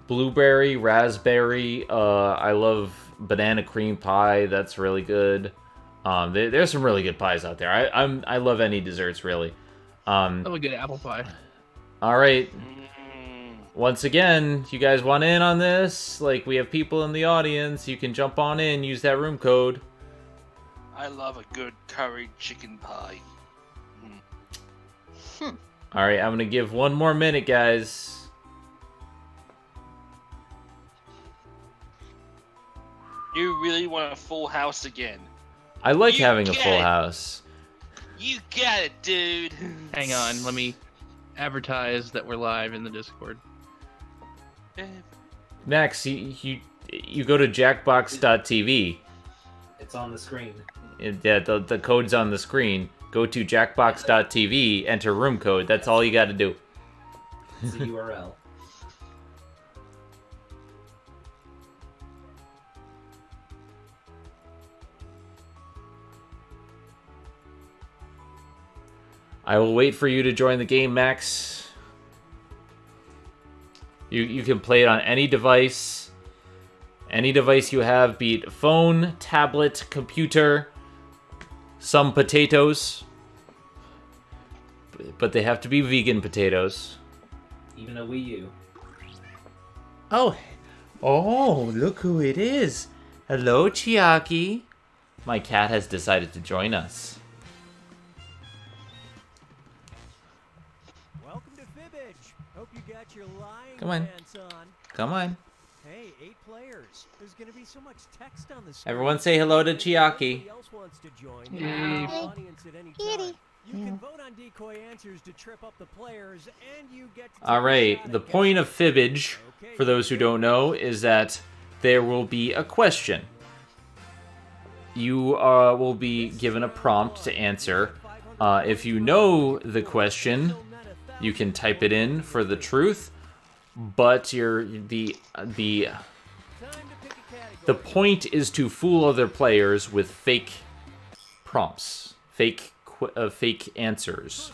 blueberry, raspberry. I love banana cream pie. That's really good. There's some really good pies out there. I love any desserts really. That would get apple pie. All right. Once again, you guys want in on this? Like, we have people in the audience. You can jump on in. Use that room code. I love a good curried chicken pie. All right, I'm gonna give one more minute, guys. You really want a full house again? I like You having a get full it. house. You got it, dude. Hang on, let me advertise that we're live in the Discord. Max, you go to jackbox.tv. It's on the screen. Yeah, the code's on the screen. Go to jackbox.tv, enter room code. That's all you got to do. It's a URL. I will wait for you to join the game, Max. You can play it on any device. Any device you have, be it phone, tablet, computer, some potatoes. But they have to be vegan potatoes. Even a Wii U. Oh, look who it is. Hello, Chiaki. My cat has decided to join us. Welcome to Fibbage. Hope you got your lion Come on. pants on. Come on. Hey, 8 players. There's gonna be so much text on the screen. Everyone say hello to Chiaki. Nobody else wants to join. Yay. Audience at any time. You can vote on decoy answers to trip up the players, and you get to All right, the point of Fibbage, for those who don't know, is that there will be a question. You will be given a prompt to answer. If you know the question, you can type it in for the truth, but the point is to fool other players with fake prompts, fake answers.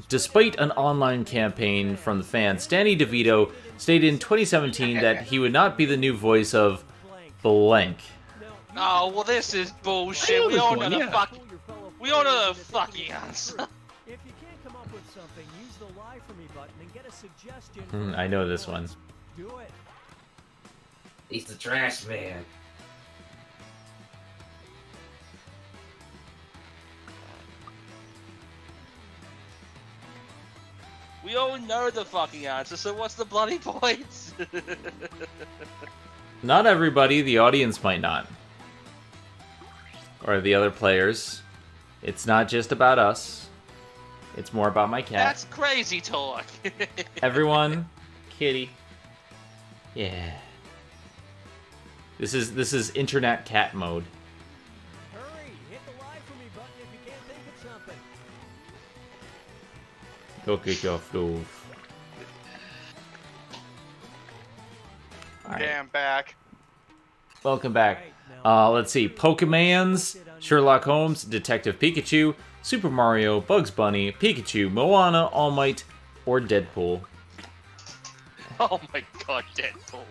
Despite an online campaign from the fans, Danny DeVito stated in 2017 that he would not be the new voice of blank. Oh, well, this is bullshit. We all know the fucking answer. If you can't come up with something, use the lie for me button and get a suggestion. I know this one. Do it. He's the trash man. We all know the fucking answer, so what's the bloody point? Not everybody, the audience might not. Or the other players. It's not just about us. It's more about my cat. That's crazy talk. Everyone, kitty. Yeah. This is internet cat mode. Hurry, hit the lie for me button if you can't think of something. Go get your floof. Okay, I'm back. Welcome back. Let's see. Pokemans, Sherlock Holmes, Detective Pikachu, Super Mario, Bugs Bunny, Pikachu, Moana, All Might, or Deadpool. Oh my god, Deadpool.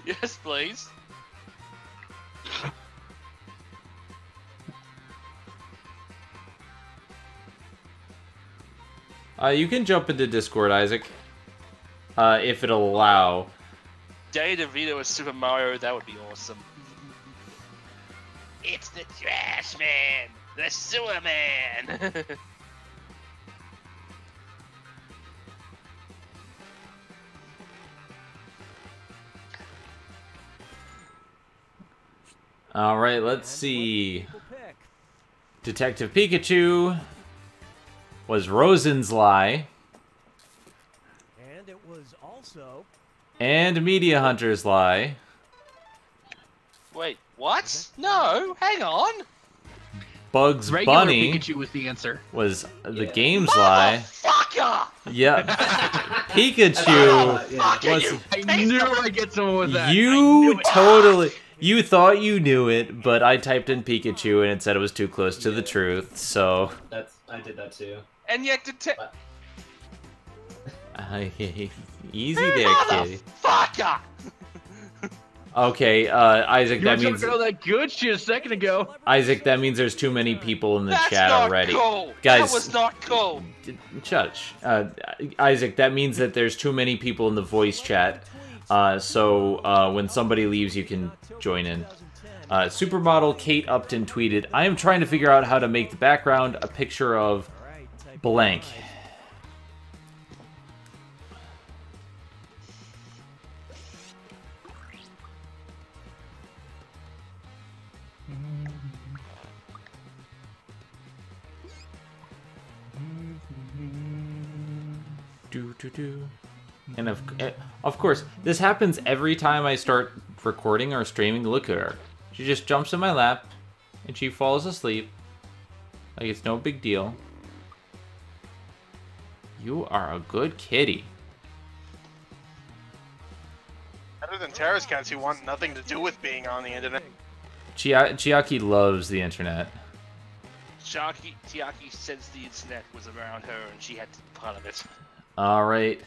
Yes, please. You can jump into Discord, Isaac. If it'll allow. Danny DeVito as Super Mario, that would be awesome. It's the Trash Man, the Sewer Man. All right, let's see. Detective Pikachu was Rosen's lie. And it was also... And Media Hunter's lie. Wait, what? No, hang on. Bugs Regular Bunny Pikachu was the answer. was the game's lie. Fucker! Yep. Pikachu was... I knew I'd get someone with that. You totally... You thought you knew it, but I typed in Pikachu and it said it was too close to the truth, so... I did that too. And yet, easy there, kitty. Fucker! Okay, Isaac, You that were means... talking all that good shit a second ago. Isaac, that means there's too many people in the That's chat not already. cool. Guys, That was not cool. Shush. Isaac, that means that there's too many people in the voice chat. So when somebody leaves, you can join in. Supermodel Kate Upton tweeted, I am trying to figure out how to make the background a picture of blank. And of course, this happens every time I start recording or streaming. Look at her. She just jumps in my lap, and she falls asleep. Like it's no big deal. You are a good kitty. Better than Terrace cats who want nothing to do with being on the internet. Chiaki loves the internet. Chiaki says the internet was around her and she had to be part of it. Alright.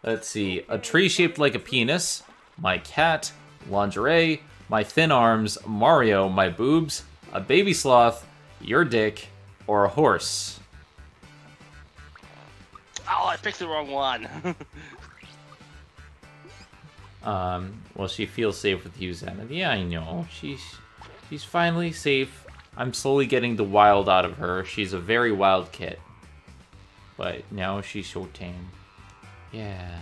Let's see. A tree shaped like a penis. My cat. Lingerie. My thin arms. Mario. My boobs. A baby sloth. Your dick. Or a horse. Oh, I picked the wrong one. Well, she feels safe with you, Zenith. Yeah, I know. She's finally safe. I'm slowly getting the wild out of her. She's a very wild kit. But now she's so tame. Yeah.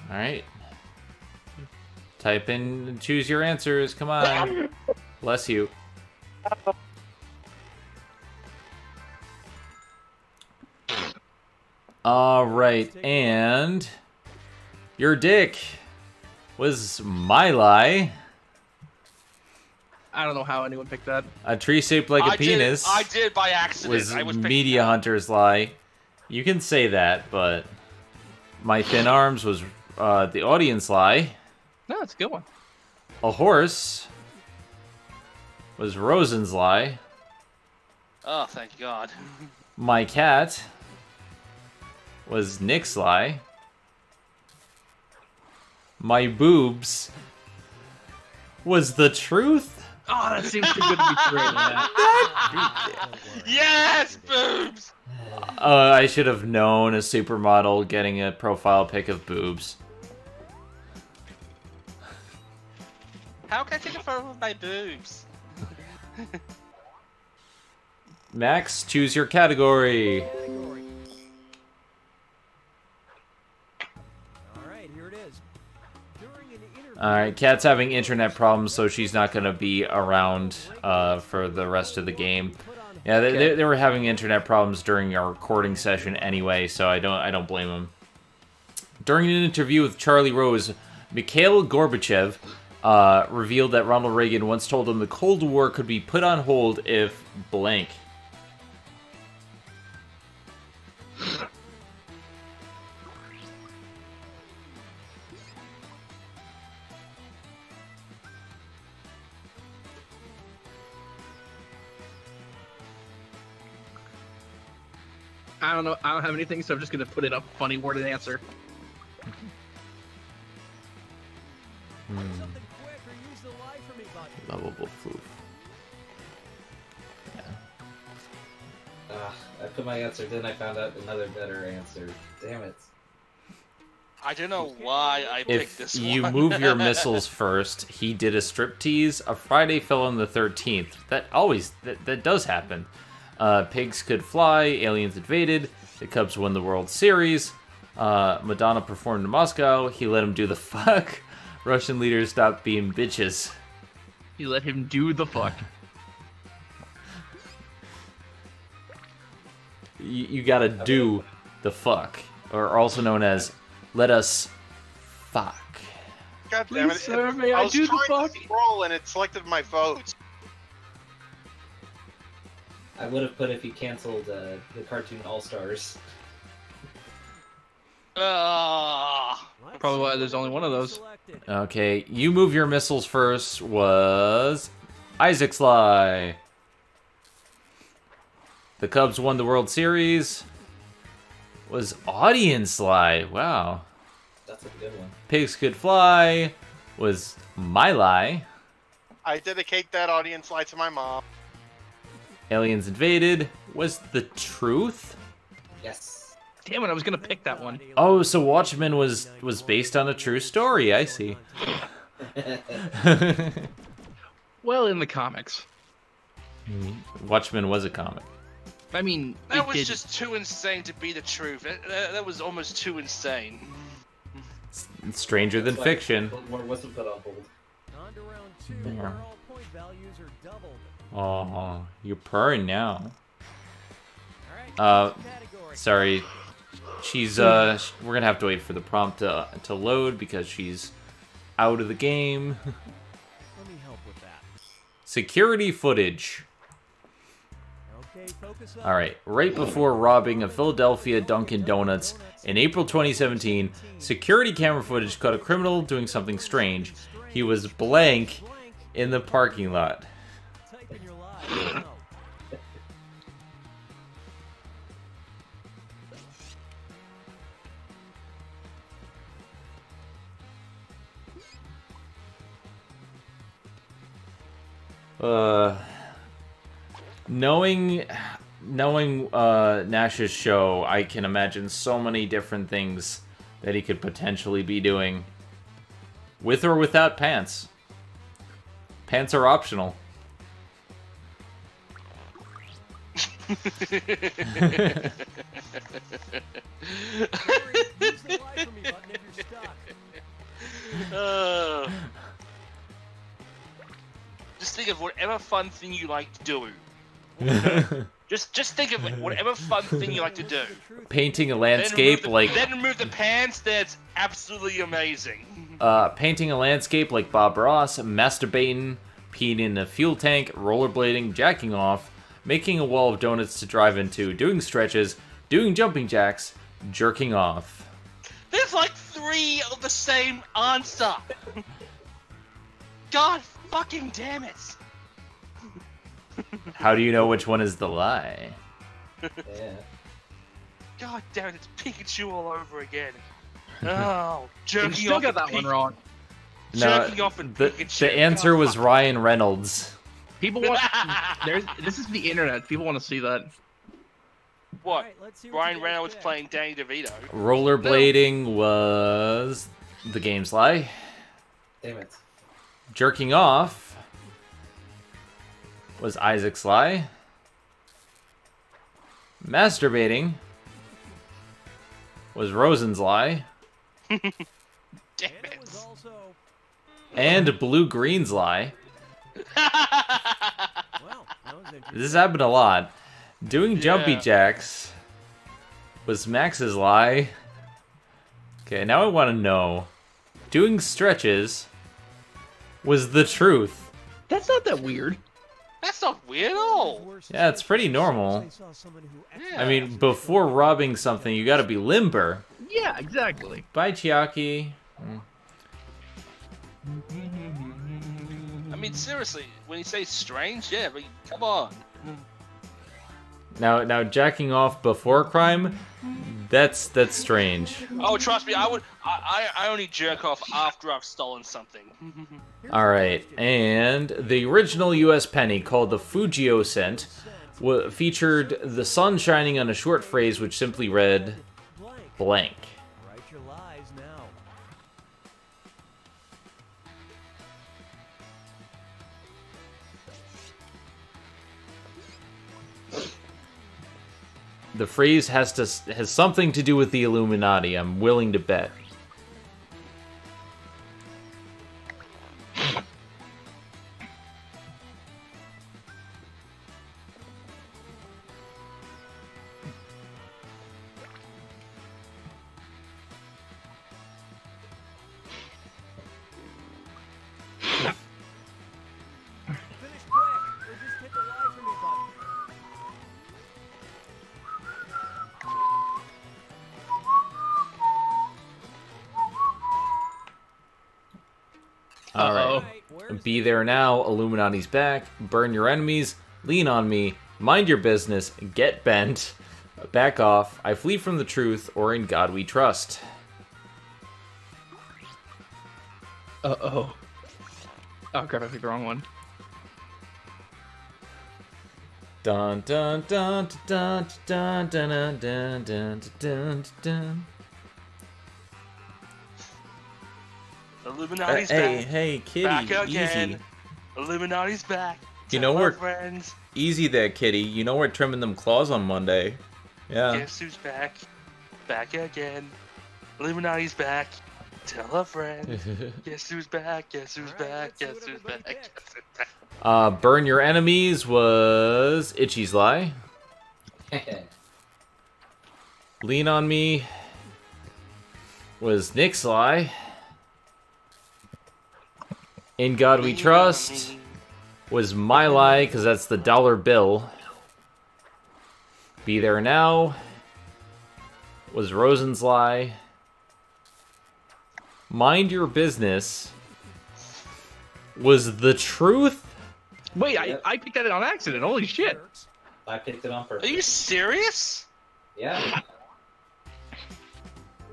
Alright. Type in, choose your answers. Come on. Bless you. Alright, and your dick was my lie. I don't know how anyone picked that. A tree shaped like a penis. I did by accident. Was I was Media Hunter's lie. You can say that, but my thin arms was the audience lie. No, it's a good one. A horse was Rosen's lie. Oh, thank God. My cat was Nick's lie. My boobs was the truth. Oh, that seems too good to be true. Yes, boobs! I should have known a supermodel getting a profile pic of boobs. How can I take a photo of my boobs? Max, choose your category. Alright, Kat's having internet problems, so she's not going to be around for the rest of the game. Yeah, they were having internet problems during our recording session anyway, so I don't blame them. During an interview with Charlie Rose, Mikhail Gorbachev revealed that Ronald Reagan once told him the Cold War could be put on hold if blank. I don't know. I don't have anything, so I'm just gonna put in a funny worded answer. Lovable floof. I put my answer, then I found out another better answer. Damn it. I don't know why I picked this one. If you move your missiles first, he did a striptease. A Friday fell on the 13th. That does happen. Pigs could fly. Aliens invaded. The Cubs won the World Series. Madonna performed in Moscow. He let him do the fuck. Russian leaders stopped being bitches. You let him do the fuck. You gotta do the fuck. Or also known as let us fuck. God damn it. Please, sir, may I do the fuck? Roll and it selected my votes. I would have put if he canceled the cartoon All-Stars. Probably why there's only one of those. Okay, you move your missiles first was Isaac's lie. The Cubs won the World Series was audience lie. Wow. That's a good one. Pigs could fly was my lie. I dedicate that audience lie to my mom. Aliens invaded was the truth. Yes. Damn it, I was gonna pick that one. Oh, so Watchmen was based on a true story. I see. Well, in the comics. Watchmen was a comic. I mean, that was just too insane to be the truth. That was almost too insane. It's stranger than fiction. More wasn't put on hold. On to round two, where all point values are doubled. Oh, you're purring now. All right, Sorry. She's we're gonna have to wait for the prompt to load because she's out of the game. Let me help with that. Security footage. Okay, focus up. All right, right before robbing a Philadelphia Dunkin' Donuts in April 2017, security camera footage caught a criminal doing something strange. He was blank in the parking lot. Type in your lie. Knowing Nash's show, I can imagine so many different things that he could potentially be doing. With or without pants. Pants are optional. Just think of whatever fun thing you like to do. just think of it, whatever fun thing you like to do. Painting a landscape Then remove the pants. That's absolutely amazing. Painting a landscape like Bob Ross, masturbating, peeing in a fuel tank, rollerblading, jacking off, making a wall of donuts to drive into, doing stretches, doing jumping jacks, jerking off. There's like 3 of the same answer. God fucking damn it. How do you know which one is the lie? Yeah. God damn it, it's Pikachu all over again. Oh, jerking You still off. got that one wrong. Jerking off and the Pikachu. answer God, was fuck. Ryan Reynolds. People want. This is the internet. People want to see that. What? Alright, let's see what Ryan you guys Reynolds picked. playing Danny DeVito. Rollerblading was the game's lie. Damn it. Jerking off was Isaac's lie. Masturbating was Rosen's lie. Damn And it. it was also... And Blue Green's lie. Well, that was interesting. This has happened a lot. Doing jumpy Yeah. jacks was Max's lie. Okay, now I want to know. Doing stretches was the truth. That's not that weird. That's not weird at all. Yeah, it's pretty normal. They saw someone who Yeah. I mean, before robbing something, you gotta be limber. Yeah, exactly. Bye, Chiaki. I mean, seriously, when you say strange, yeah, but come on. Now, jacking off before crime, that's strange. Oh, trust me, I only jerk off after I've stolen something. All right, and the original U.S. penny called the Fujio cent featured the sun shining on a short phrase which simply read blank. blank. Write your lies now. The phrase has something to do with the Illuminati. I'm willing to bet. Finish quick, or just hit the lie for me button. All right. Alright, where's Be there now. Illuminati's back. Burn your enemies. Lean on me. Mind your business. Get bent. Back off. I flee from the truth, or in God we trust. Uh-oh. Oh, crap, I picked the wrong one. Dun dun dun dun dun dun dun dun dun dun dun. Illuminati's Hey, back. hey, kitty, Back again. easy. Illuminati's back. You Tell know our we're- friends. Easy there, kitty. You know we're trimming them claws on Monday. Yeah. Guess who's back? Back again. Illuminati's back. Tell a friend. Guess who's back? Guess who's Alright, back? let's see Guess what who's everybody back? picked. Guess who's back? Burn your enemies was Itchy's lie. Lean on me was Nick's lie. In God we trust was my lie, because that's the dollar bill. Be there now was Rosen's lie. Mind your business was the truth. Wait, Yep. I picked that on accident. Holy shit. Works. I picked it on Are purpose. you serious? Yeah.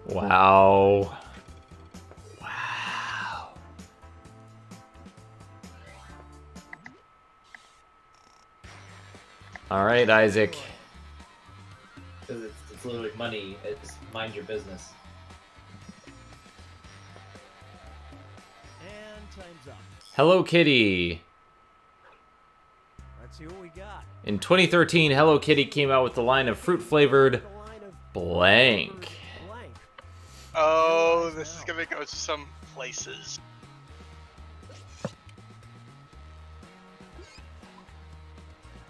Wow. Wow. All right, Isaac. Because it's literally money. It's mind your business. And time's up. Hello Kitty. Let's see what we got. In 2013, Hello Kitty came out with the line of fruit-flavored The line of blank. blank. Oh, this is gonna go to some places.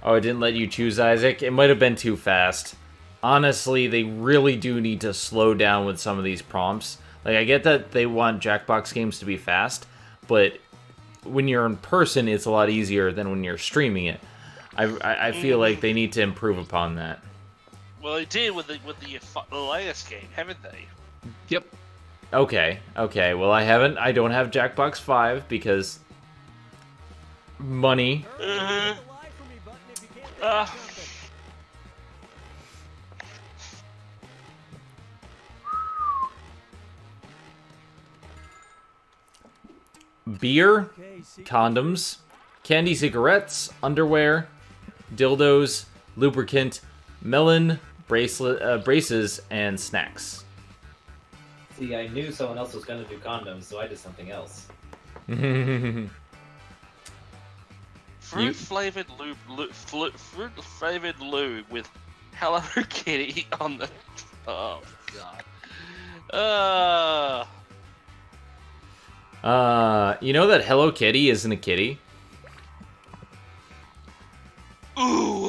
Oh, it didn't let you choose, Isaac? It might have been too fast. Honestly, they really do need to slow down with some of these prompts. Like, I get that they want Jackbox games to be fast, but when you're in person, it's a lot easier than when you're streaming it. I feel like they need to improve upon that. Well, they did with the latest game, haven't they? Yep. Okay. Well, I don't have Jackbox 5 because money. Uh-huh. Lie for me button if you can't think of something. Beer, Okay, see. condoms, candy cigarettes, underwear, dildos, lubricant, melon, braces, and snacks. See, I knew someone else was going to do condoms, so I did something else. Fruit-flavored fruit-flavored lube with Hello Kitty on the... Oh, God. You know that Hello Kitty isn't a kitty? Ooh,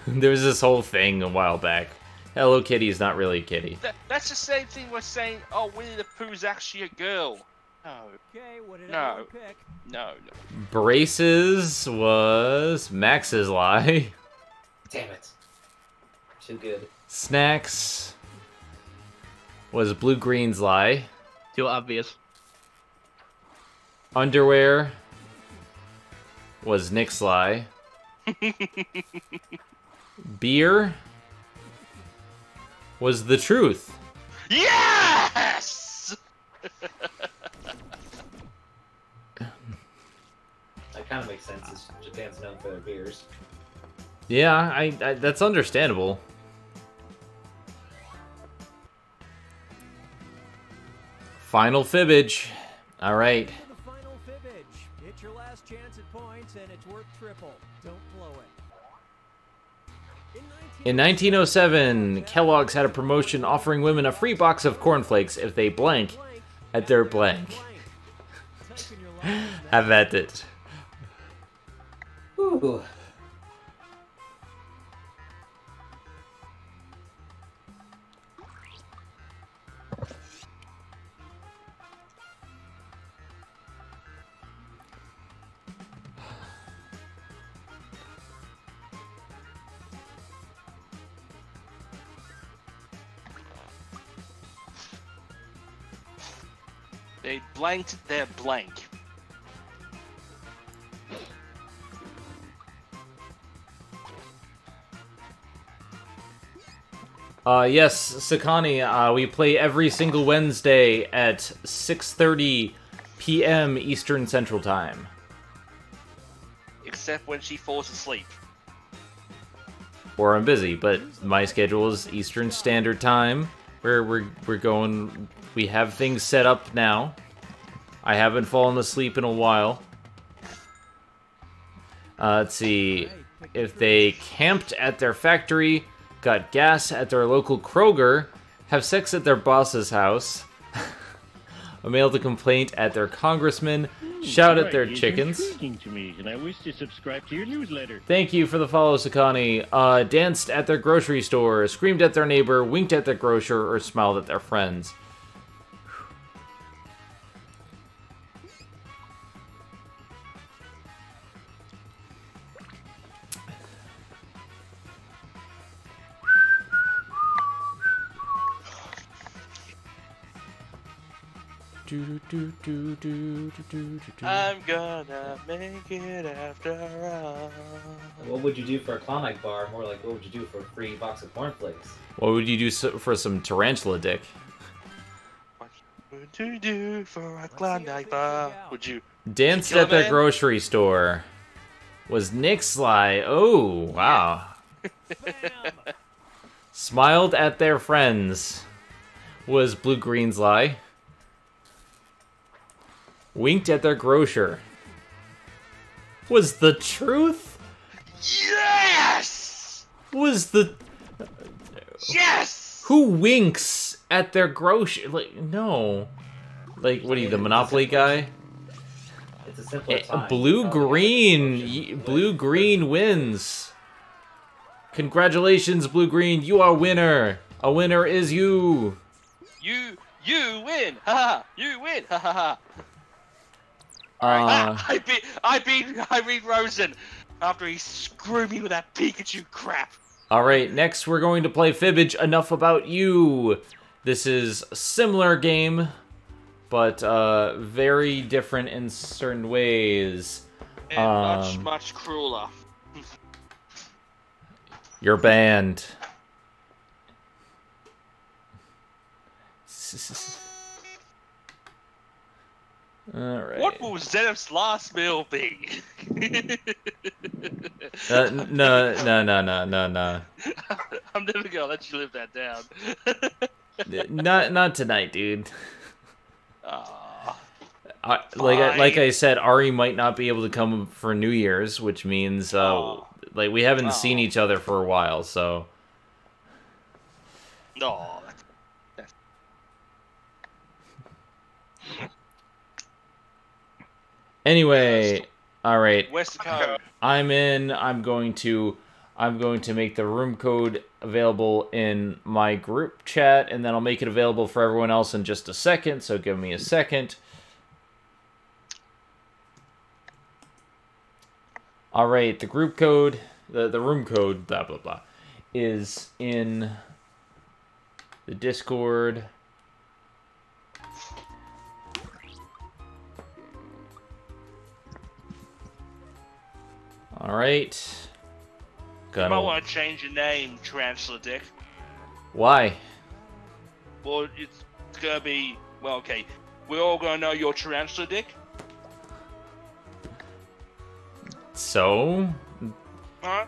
There was this whole thing a while back. Hello Kitty is not really a kitty. that's the same thing we're saying, oh, Winnie the Pooh's actually a girl. No, Okay, what did No. everyone pick? no. Braces was Max's lie. Damn it. Too good. Snacks was Blue Green's lie. Too obvious. Underwear was Nick's lie. Beer was the truth. Yes! That kind of makes sense, as Japan's known for their beers. Yeah, I that's understandable. Final Fibbage. All right. For the final fibbage. It's your last chance at points, and it's worth triple. Don't blow it. In 1907, Kellogg's had a promotion offering women a free box of cornflakes if they blank at their blank. Type in your line. Have at it. Ooh. They blanked their blank. Yes, Sakani, we play every single Wednesday at 6:30 p.m. Eastern Central Time. Except when she falls asleep. Or I'm busy, but my schedule is Eastern Standard Time. We're going. We have things set up now. I haven't fallen asleep in a while. Let's see. If they camped at their factory, got gas at their local Kroger, have sex at their boss's house, mailed a complaint at their congressman, shout at their It's chickens. intriguing to me, and I wish to subscribe to your newsletter. Thank you for the follow, Sakani. Danced at their grocery store, screamed at their neighbor, winked at their grocer, or smiled at their friends. I'm gonna make it after all. What would you do for a Klondike bar? More like, what would you do for a free box of cornflakes? What would you do for some tarantula dick? What would you do for a Klondike bar? Would you? Danced Kill a at their man? grocery store. was Nick Sly. Oh, wow. Smiled at their friends was Blue Green Sly. Winked at their grocer was the truth. Yes! Was the... Yes! Who winks at their grocer? Like, no. Like, what are you, the Monopoly guy? It's a simpler time. Blue-green. Blue-green wins. Congratulations, Blue-green. You are winner. A winner is you. You win. Ha ha. You win. Ha ha ha. I beat Rosen after he screwed me with that Pikachu crap. Alright, next we're going to play Fibbage. Enough about you. This is a similar game, but very different in certain ways. And much crueler. You're banned. Alright. What will Zenith's last meal be? No. I'm never gonna let you live that down. Not tonight, dude. Aw. Like I said, Ari might not be able to come for New Year's, which means like we haven't seen each other for a while, so. No. Anyway, all right. Where's the code? I'm in. I'm going to make the room code available in my group chat, and then I'll make it available for everyone else in just a second. So give me a second. All right, the group code, the room code, blah blah blah, is in the Discord. All right. You might want to change your name, Tarantula Dick. Why? Well, it's gonna be... Well, okay. We're all gonna know you're Tarantula Dick. So? Huh?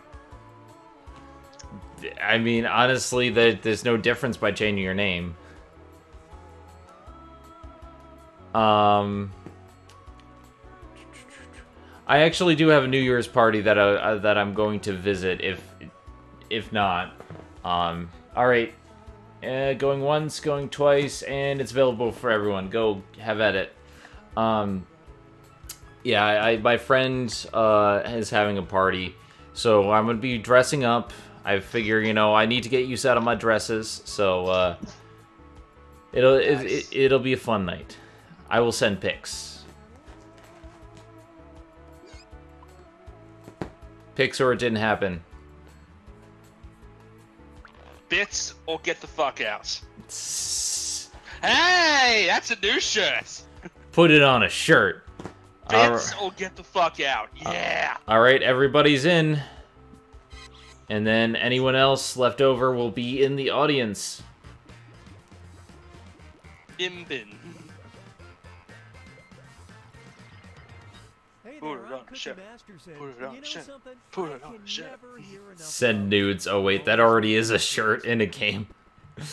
I mean, honestly, there's no difference by changing your name. I actually do have a New Year's party that I'm going to visit if not. All right, going once, going twice, and it's available for everyone. Go have at it. Yeah, my friend is having a party, so I'm gonna be dressing up. I figure, you know, I need to get used out of my dresses, so it'll be a fun night. I will send pics. Pics or it didn't happen. Bits or get the fuck out. Hey, that's a new shirt. Put it on a shirt. Bits or get the fuck out. Yeah. All right, everybody's in. And then anyone else left over will be in the audience. Bimbin. Hey Put there, it on I'm the shirt. Cookie Master said, Put it on you the know shirt. something? Put it I on the can shirt. never hear enough Send about nudes. Oh wait, that already is a shirt in a game. Well,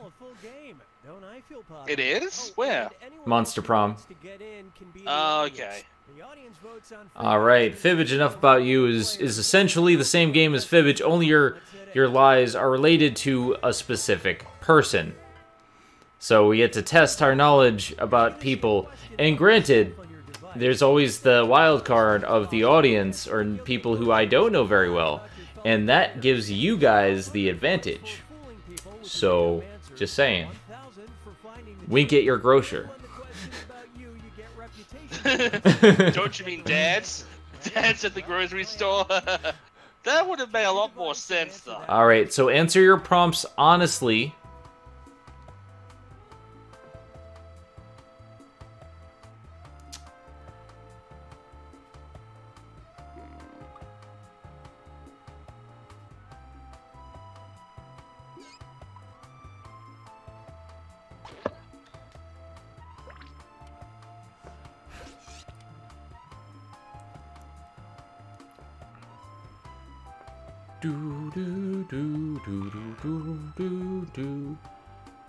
a full game. Don't I feel positive? It is? Oh, Where? and anyone Monster else who Prom. wants to get in can be in the Oh, audience. okay. The audience votes on All right, Fibbage, Enough About You is essentially the same game as Fibbage, only your lies are related to a specific person. So we get to test our knowledge about people, and granted, there's always the wild card of the audience or people who I don't know very well, and that gives you guys the advantage. So, just saying. Wink at your grocer. Don't you mean dads? Dads at the grocery store? That would have made a lot more sense, though. Alright, so answer your prompts honestly. Do do do do do do do.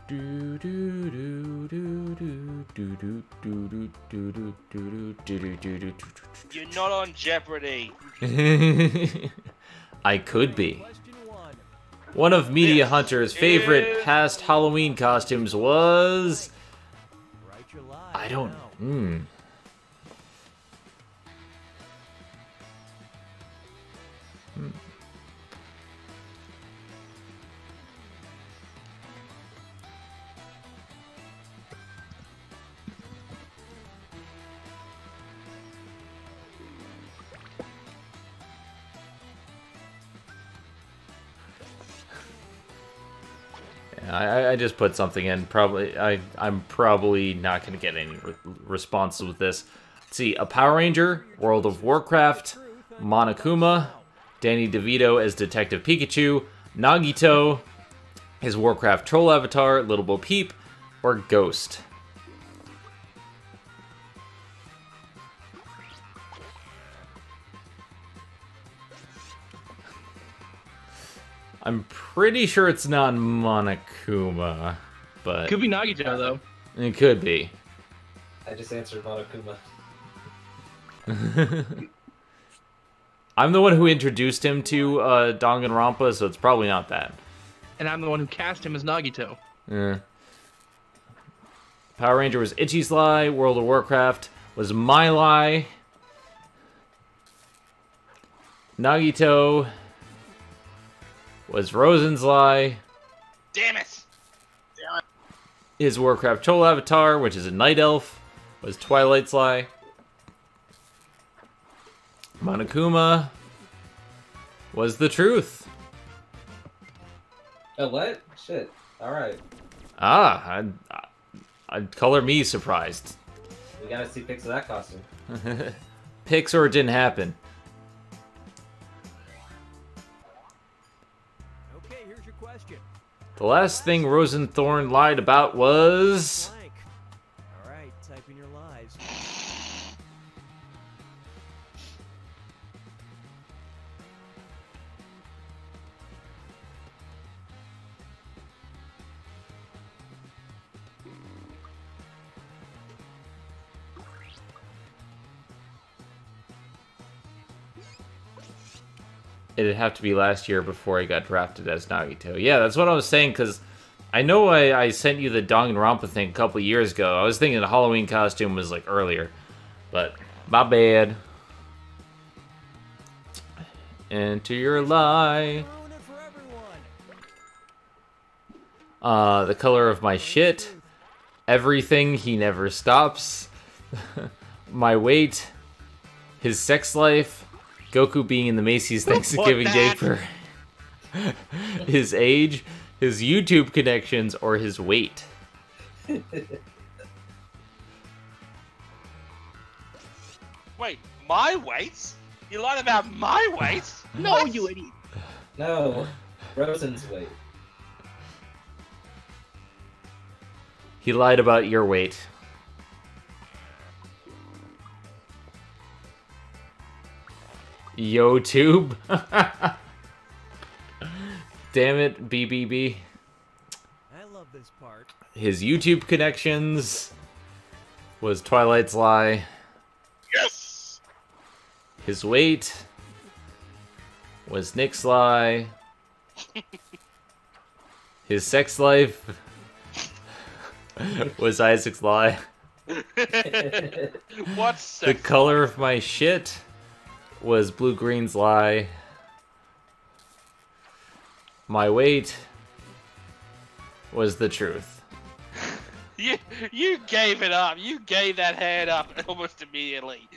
Do do do do do do do do do do do do do do. You're not on Jeopardy. I could be. One of Media Hunter's favorite past Halloween costumes was... I don't... I just put something in. I'm probably not going to get any responses with this. Let's see, a Power Ranger, World of Warcraft, Monokuma, Danny DeVito as Detective Pikachu, Nagito, his Warcraft troll avatar, Little Bo Peep, or Ghost. I'm pretty sure it's not Monokuma, but... Could be Nagito, though. It could be. I just answered Monokuma. I'm the one who introduced him to Danganronpa, so it's probably not that. And I'm the one who cast him as Nagito. Yeah. Power Ranger was Itchy's Lie. World of Warcraft was My Lie. Nagito was Rosen's Lie. Damn it! His Warcraft troll avatar, which is a night elf, was Twilight's Lie. Monokuma was the truth. Oh, what? Shit. Alright. Ah, I'd color me surprised. We gotta see pics of that costume. Pics or it didn't happen. Okay, here's your question. The last thing Rosenthorn lied about was... Blank. All right, type in your lies. It'd have to be last year before I got drafted as Nagito. Yeah, that's what I was saying, because I know I sent you the Danganronpa thing a couple years ago. I was thinking the Halloween costume was, like, earlier. But, my bad. Enter your lie. The color of my shit. Everything, he never stops. My weight. His sex life. Goku being in the Macy's Thanksgiving Day for his age, his YouTube connections, or his weight. Wait, my weight? You lied about my weight? No, you idiot. No, Rosen's weight. He lied about your weight. YouTube. Damn it, BBB. I love this part. His YouTube connections was Twilight's Lie. Yes! His weight was Nick's Lie. His sex life was Isaac's Lie. What's The color of my shit was Blue-Green's Lie. My weight was the truth. You gave it up. You gave that head up almost immediately.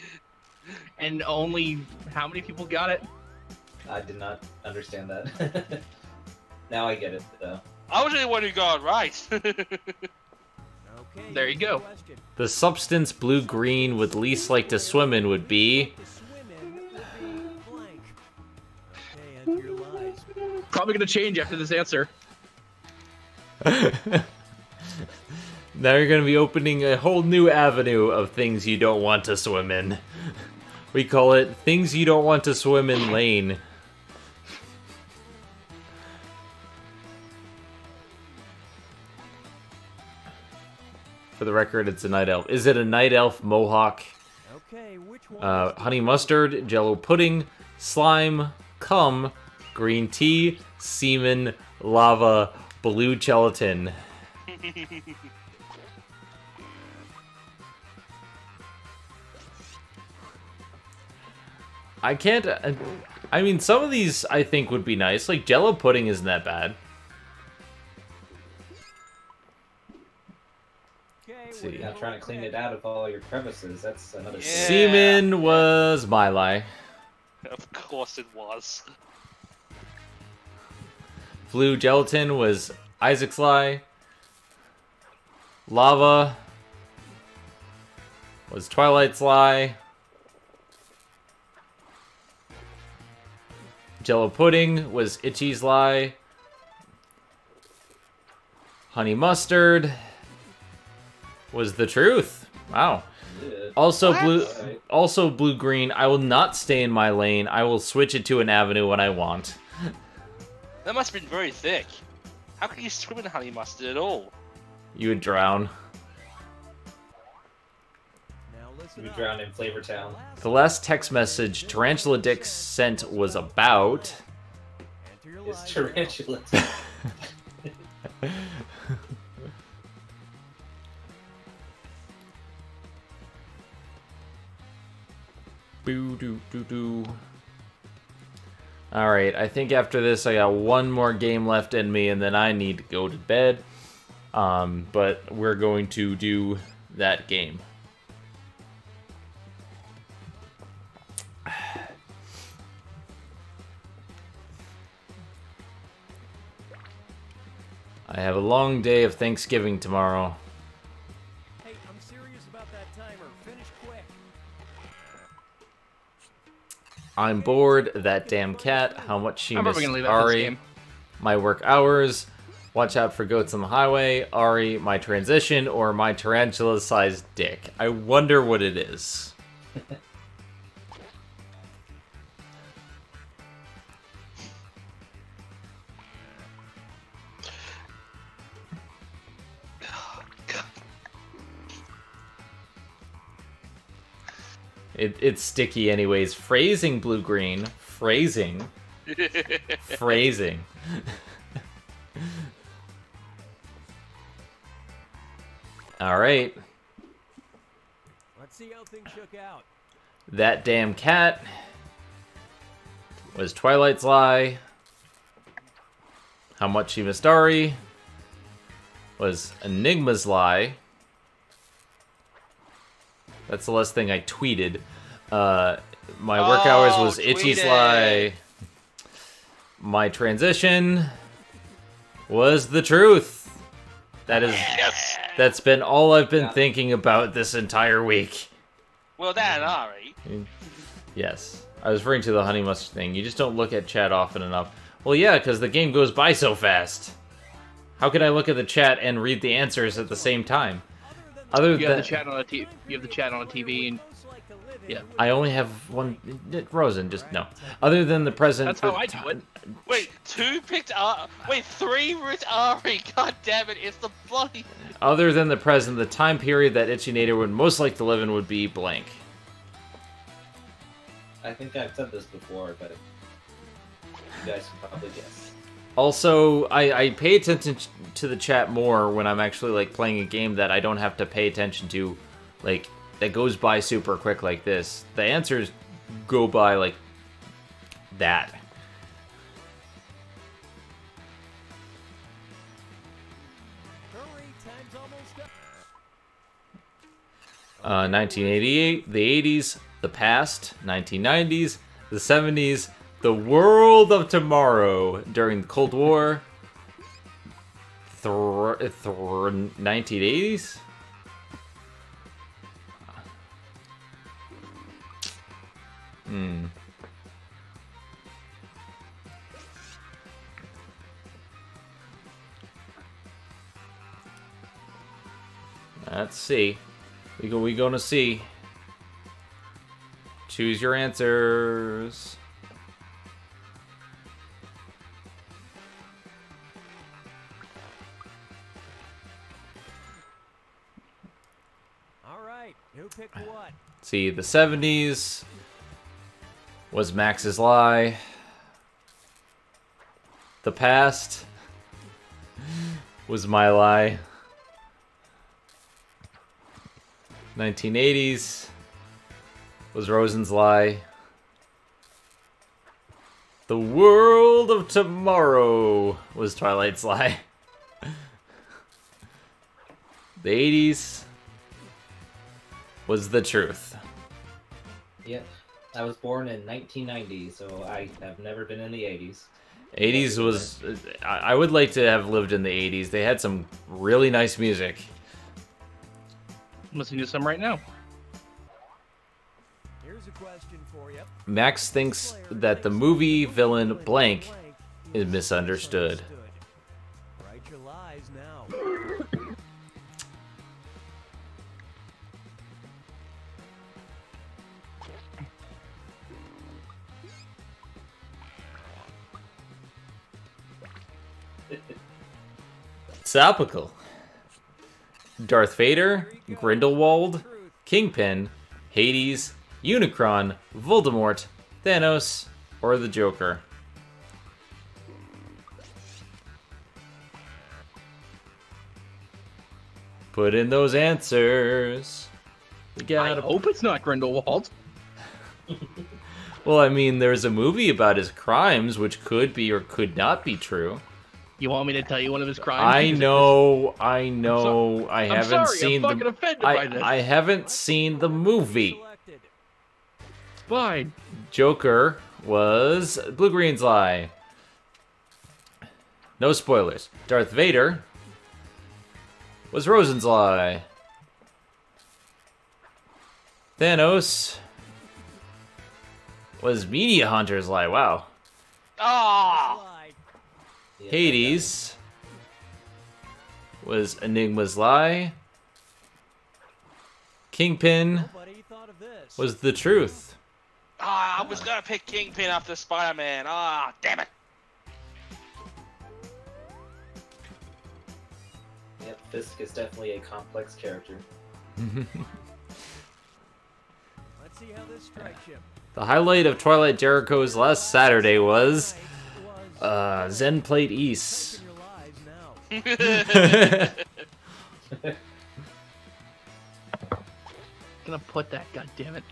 And only how many people got it? I did not understand that. Now I get it, though. I was the only one who got it right. Okay, There you here's your go. question. The substance blue-green would least like to swim in would be... To swim in would be blank. Okay, enter your lies. Probably gonna change after this answer. Now you're going to be opening a whole new avenue of things you don't want to swim in. We call it Things You Don't Want to Swim in Lane. For the record, it's a night elf. Is it a night elf mohawk? Okay, which one? Honey mustard, jello pudding, slime, cum, green tea, semen, lava, blue gelatin. I can't... I mean, some of these I think would be nice. Like, jello pudding isn't that bad. Let's see. Now trying to clean it out of all your crevices. That's another. Yeah. Semen was my lie. Of course it was. Blue gelatin was Isaac's lie. Lava was Twilight's lie. Jello pudding was Itchy's lie. Honey mustard was the truth. Wow. Yeah. Also What? blue green. I will not stay in my lane. I will switch it to an avenue when I want. That must have been very thick. How can you swim in honey mustard at all? You would drown. Now listen You up. drowned in Flavor Town. The last text message Tarantula Dick sent was about... Enter your Is life. tarantula. Boo doo doo doo. Alright, I think after this I got one more game left in me and then I need to go to bed. But we're going to do that game. I have a long day of Thanksgiving tomorrow. Hey, I'm serious about that timer. Finish quick. I'm bored. That damn cat. How much she I'm missed probably gonna leave after this Ari. game. My work hours. Watch out for goats on the highway. Ari, my transition, or my tarantula-sized dick. I wonder what it is. It's sticky anyways. Phrasing, blue-green. Phrasing. Phrasing. Alright. Let's see how things shook out. That damn cat was Twilight's lie. How much she missed Ari was Enigma's lie. That's the last thing I tweeted. My work hours was Itchy's tweeted. lie. My transition was the truth. That is, that's been all I've been thinking about this entire week. Well, that Ari. Yes, I was referring to the honey mustard thing. You just don't look at chat often enough. Well, yeah, because the game goes by so fast. How can I look at the chat and read the answers at the same time? Other You have than the chat on a TV. You have the chat on a TV, and yeah. I only have one. Rosen, just no. Other than the present. That's how I do it. Wait, two picked Ari. Wait, three picked Ari. God damn it! It's the bloody. Other than the present, the time period that Itchy Nader would most like to live in would be blank. I think I've said this before, but you guys can probably guess. Also, I pay attention to the chat more when I'm actually like playing a game that I don't have to pay attention to, like that goes by super quick like this. The answers go by like that. Hurry, time's almost up. 1988, the 80s, the past, 1990s, the 70s, the world of tomorrow during the Cold War, 1980s? Let's see. We gonna see. Choose your answers. right. Who picked what? See, the 70s was Max's lie. The past was my lie. 1980s was Rosen's lie. The world of tomorrow was Twilight's lie. The 80s was the truth. Yep. I was born in 1990, so I have never been in the 80s. 80s was... I would like to have lived in the 80s. They had some really nice music. I'm listening to some right now. Here's a question for you. Max thinks that the movie villain blank is misunderstood. Write your lies now. Topical. Darth Vader, Grindelwald, Kingpin, Hades, Unicron, Voldemort, Thanos, or the Joker. Put in those answers. We I gotta... hope it's not Grindelwald. Well, I mean, there's a movie about his crimes, which could be or could not be true. You want me to tell you one of his crimes? I know. I I'm haven't sorry, seen I'm fucking offended by this. I haven't seen the movie. Fine. Joker was Blue-Green's lie. No spoilers. Darth Vader was Rosen's lie. Thanos was Media Hunter's lie. Wow. Ah! Hades was Enigma's lie. Kingpin was the truth. Ah, I was gonna pick Kingpin after Spider-Man. Ah, damn it. Yep, Fisk is definitely a complex character. Let's see how this strikes you. The highlight of Twilight Jericho's last Saturday was Zen played East. Gonna put that, goddammit.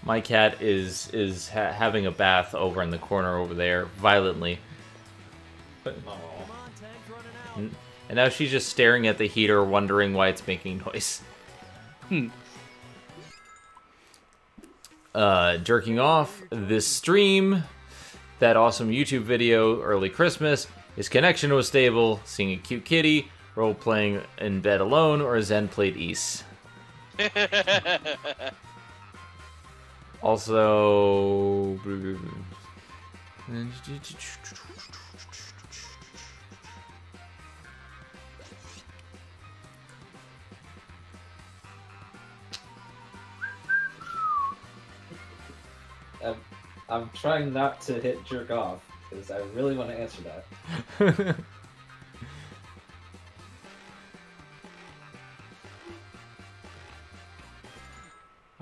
My cat is having a bath over in the corner over there, violently. And now she's just staring at the heater, wondering why it's making noise. Jerking off, this stream, that awesome YouTube video, early Christmas, his connection was stable, seeing a cute kitty, role-playing in bed alone, or Zen played East. Also... I'm trying not to hit jerk off, because I really want to answer that.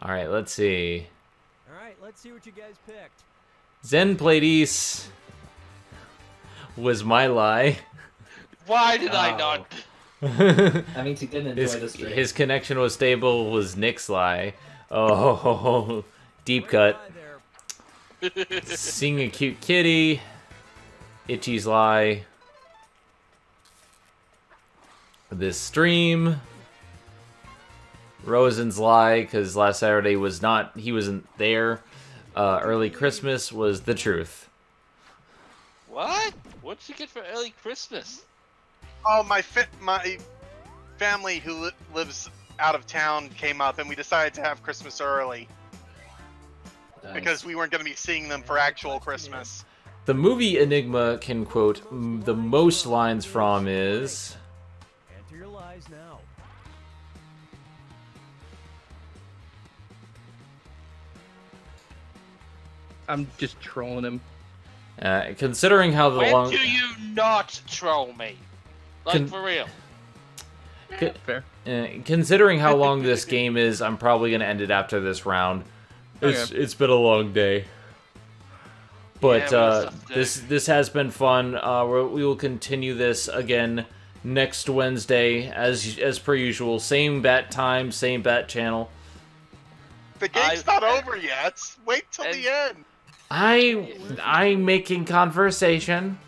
Alright, let's see. Alright, let's see what you guys picked. Zen played East was my lie. Why did I not? That means he didn't enjoy the stream. His connection was stable was Nick's lie. Oh, deep cut. Seeing a cute kitty. Itchy's lie. This stream. Rosen's lie, because last Saturday was not, he wasn't there. Early Christmas was the truth. What? What'd you get for early Christmas? Oh, my family who lives out of town came up, and we decided to have Christmas early. Nice. Because we weren't going to be seeing them for actual Christmas. The movie Enigma can quote the most lines from is... Enter your lies now. I'm just trolling him. Considering how the When long... do you not troll me? Like, for real. Fair. Considering how long this game is, I'm probably going to end it after this round. It's been a long day. But this has been fun. We will continue this again next Wednesday, as per usual. Same bat time, same bat channel. The game's not over yet. Wait till the end. I'm making conversation.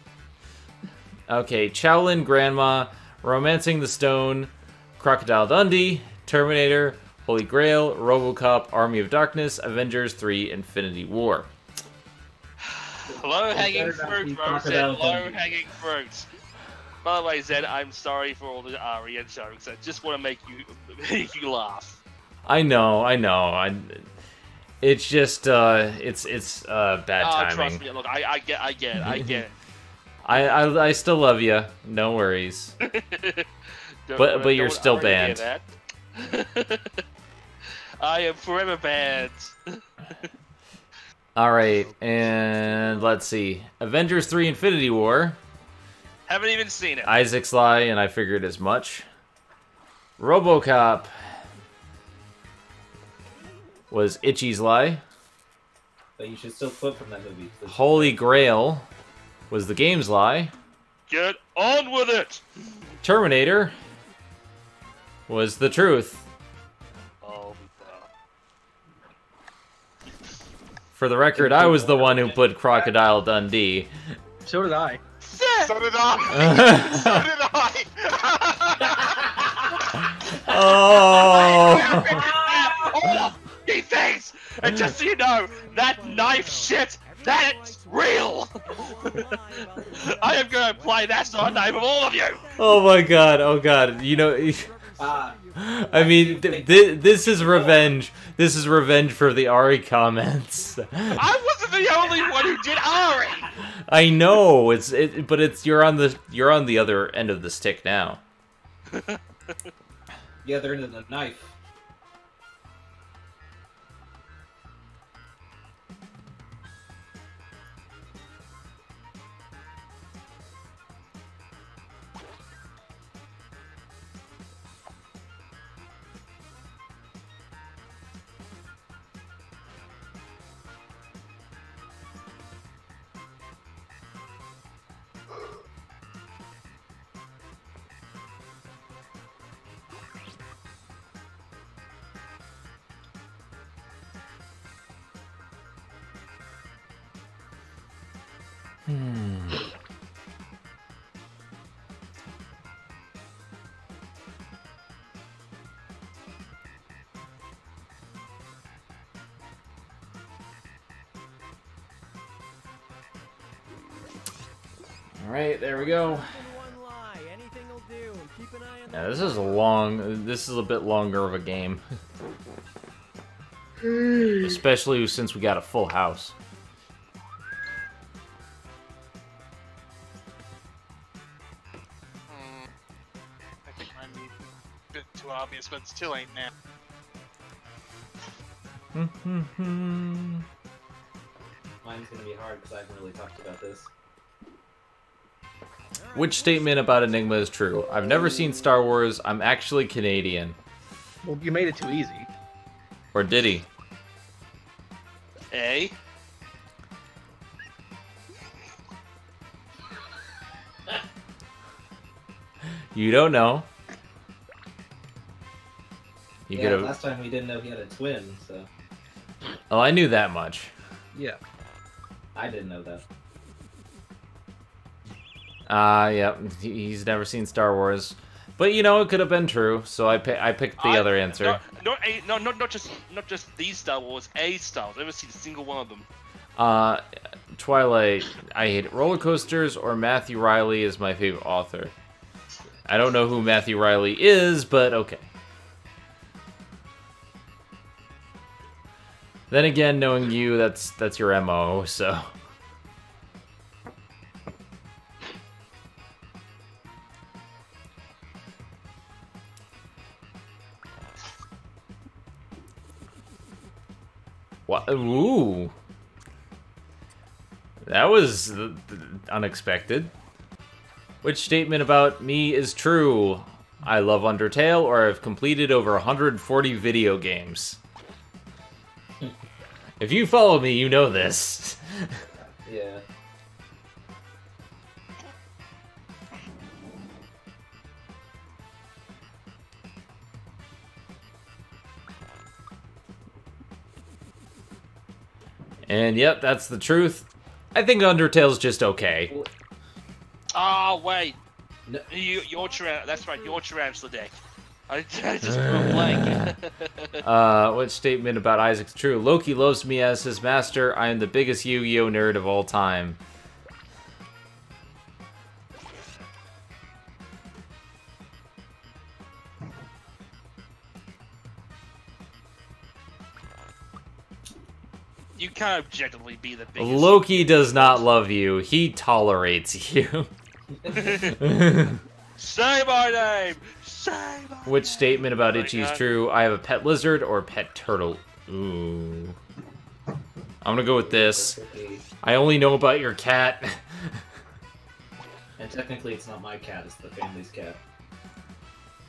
Okay, Shaolin Grandma, Romancing the Stone, Crocodile Dundee, Terminator, Holy Grail, RoboCop, Army of Darkness, Avengers 3, Infinity War. Low-hanging fruit, Rose said. Low-hanging fruit. By the way, Zed, I'm sorry for all the Ari and jokes. I just want to make you laugh. I know. It's just, it's bad timing. Trust me. Look, I get it. I still love you. No worries. But you're still banned. I am forever banned. Alright, and let's see. Avengers 3 Infinity War. Haven't even seen it. Isaac's Lie, and I figured as much. RoboCop was Itchy's Lie. But you should still quote from that movie. Holy Grail was the game's lie. Get on with it! Terminator was the truth. Oh, For the record, I was the one who put Crocodile Dundee. So did I. So did I. So did I. Oh! He thinks! And just so you know, that knife shit, that's real! I am going to apply that on the name of all of you! Oh my god, oh god. You know... I mean, this is revenge. This is revenge for the Ari comments. I wasn't the only one who did Ari! I know, but it's you're on the other end of the stick now. The other end of the knife. Alright, there we go. Yeah, this is a bit longer of a game. Especially since we got a full house. I think mine be a bit too obvious, but it's too late now. Mine's gonna be hard because I haven't really talked about this. Which statement about Enigma is true? I've never seen Star Wars. I'm actually Canadian. Well, you made it too easy. Or did he? Eh? You don't know. You Yeah, could have. last time we didn't know he had a twin, so Oh, I knew that much. Yeah. I didn't know that. Yeah, he's never seen Star Wars, but you know it could have been true. So I picked the other answer. Not just these Star Wars, a Star Wars. I've never seen a single one of them. Twilight. I hate roller coasters, or Matthew Riley is my favorite author. I don't know who Matthew Riley is, but okay. Then again, knowing you, that's your MO. So. What? Ooh. That was unexpected. Which statement about me is true? I love Undertale, or I've completed over 140 video games. If you follow me, you know this. Yeah. And yep, that's the truth. I think Undertale's just okay. Oh, wait. No. Your turn. That's right, your turn's the deck. I just went blank. What statement about Isaac's true? Loki loves me as his master. I am the biggest Yu-Gi-Oh nerd of all time. You can't objectively be the biggest. Loki does not love you. He tolerates you. Say my name! Say my Which statement about Oh my Itchy is God. true? I have a pet lizard or a pet turtle. Ooh. I'm gonna go with this. I only know about your cat. And technically, it's not my cat; it's the family's cat.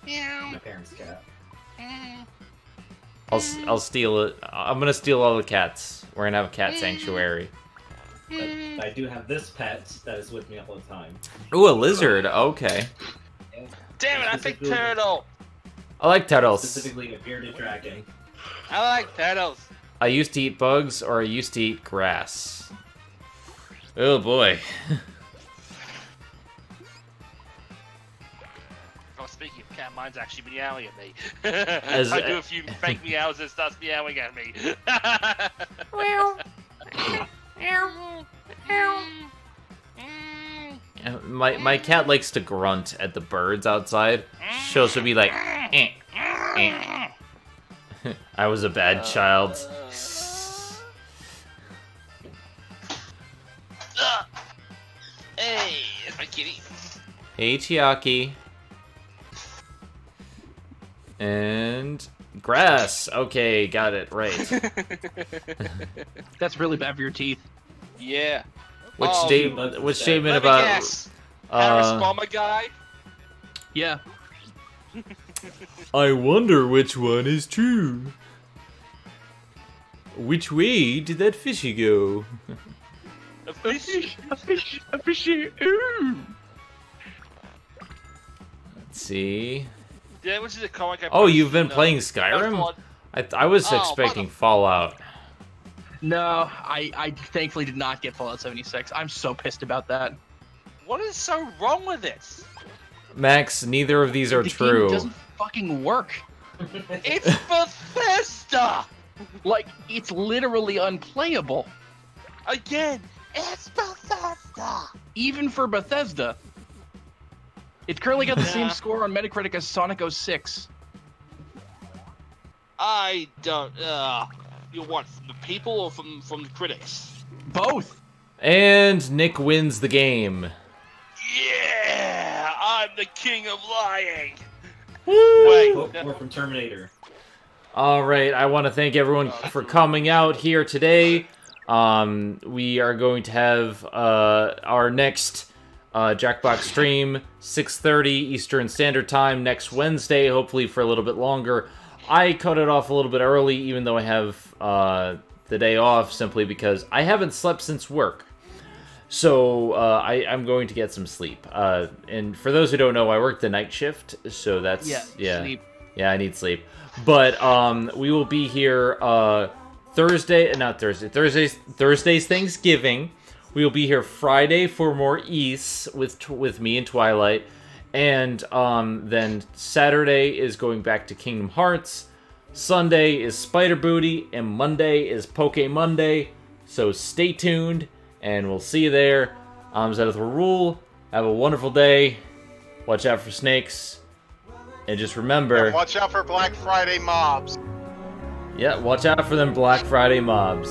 My parents' cat. I'll steal it. I'm gonna steal all the cats. We're gonna have a cat sanctuary. But I do have this pet that is with me all the time. Ooh, a lizard. Okay. Damn it, I picked turtle! I like turtles. Specifically, a bearded dragon. I like turtles. I used to eat bugs, or I used to eat grass. Oh boy. Oh, speaking of cat, mine's actually meowing at me. As- I do a few fake meows and it starts meowing at me. My cat likes to grunt at the birds outside. She'll be like, eh, eh. I was a bad child. Hey, that's my kitty. Hey, Chiaki. And grass. Okay, got it right. That's really bad for your teeth. Yeah. Which Oh, statement? Which statement Let me about? guess. Harris Uh, Bomber guy? Yeah. I wonder which one is true. Which way did that fishy go? A fish? A fishy. Ooh. Let's see. Yeah, which is a comic I Oh, posted you've been in, playing That's Skyrim? one. I was Oh, expecting mother- Fallout. No, I thankfully did not get Fallout 76. I'm so pissed about that. What is so wrong with it? Max, neither of these are The true. game doesn't fucking work. It's Bethesda! Like, it's literally unplayable. Again, it's Bethesda! Even for Bethesda. It's currently got the same Yeah. score on Metacritic as Sonic 06. I don't, you what, from the people or from the critics? Both. And Nick wins the game. Yeah! I'm the king of lying! Quote Wait, more from Terminator. All right, I want to thank everyone for coming out here today. We are going to have our next Jackbox stream, 6:30 Eastern Standard Time next Wednesday, hopefully for a little bit longer. I cut it off a little bit early, even though I have the day off, simply because I haven't slept since work. So I'm going to get some sleep. And for those who don't know, I work the night shift, so that's Sleep. yeah, I need sleep. But we will be here Thursday's Thanksgiving. We will be here Friday for more East with me and Twilight, and then Saturday is going back to Kingdom Hearts. Sunday is Spider Booty, and Monday is Poke Monday. So stay tuned, and we'll see you there. I'm Zenith Rule. Have a wonderful day. Watch out for snakes, and just remember. And watch out for Black Friday mobs. Yeah, watch out for them Black Friday mobs.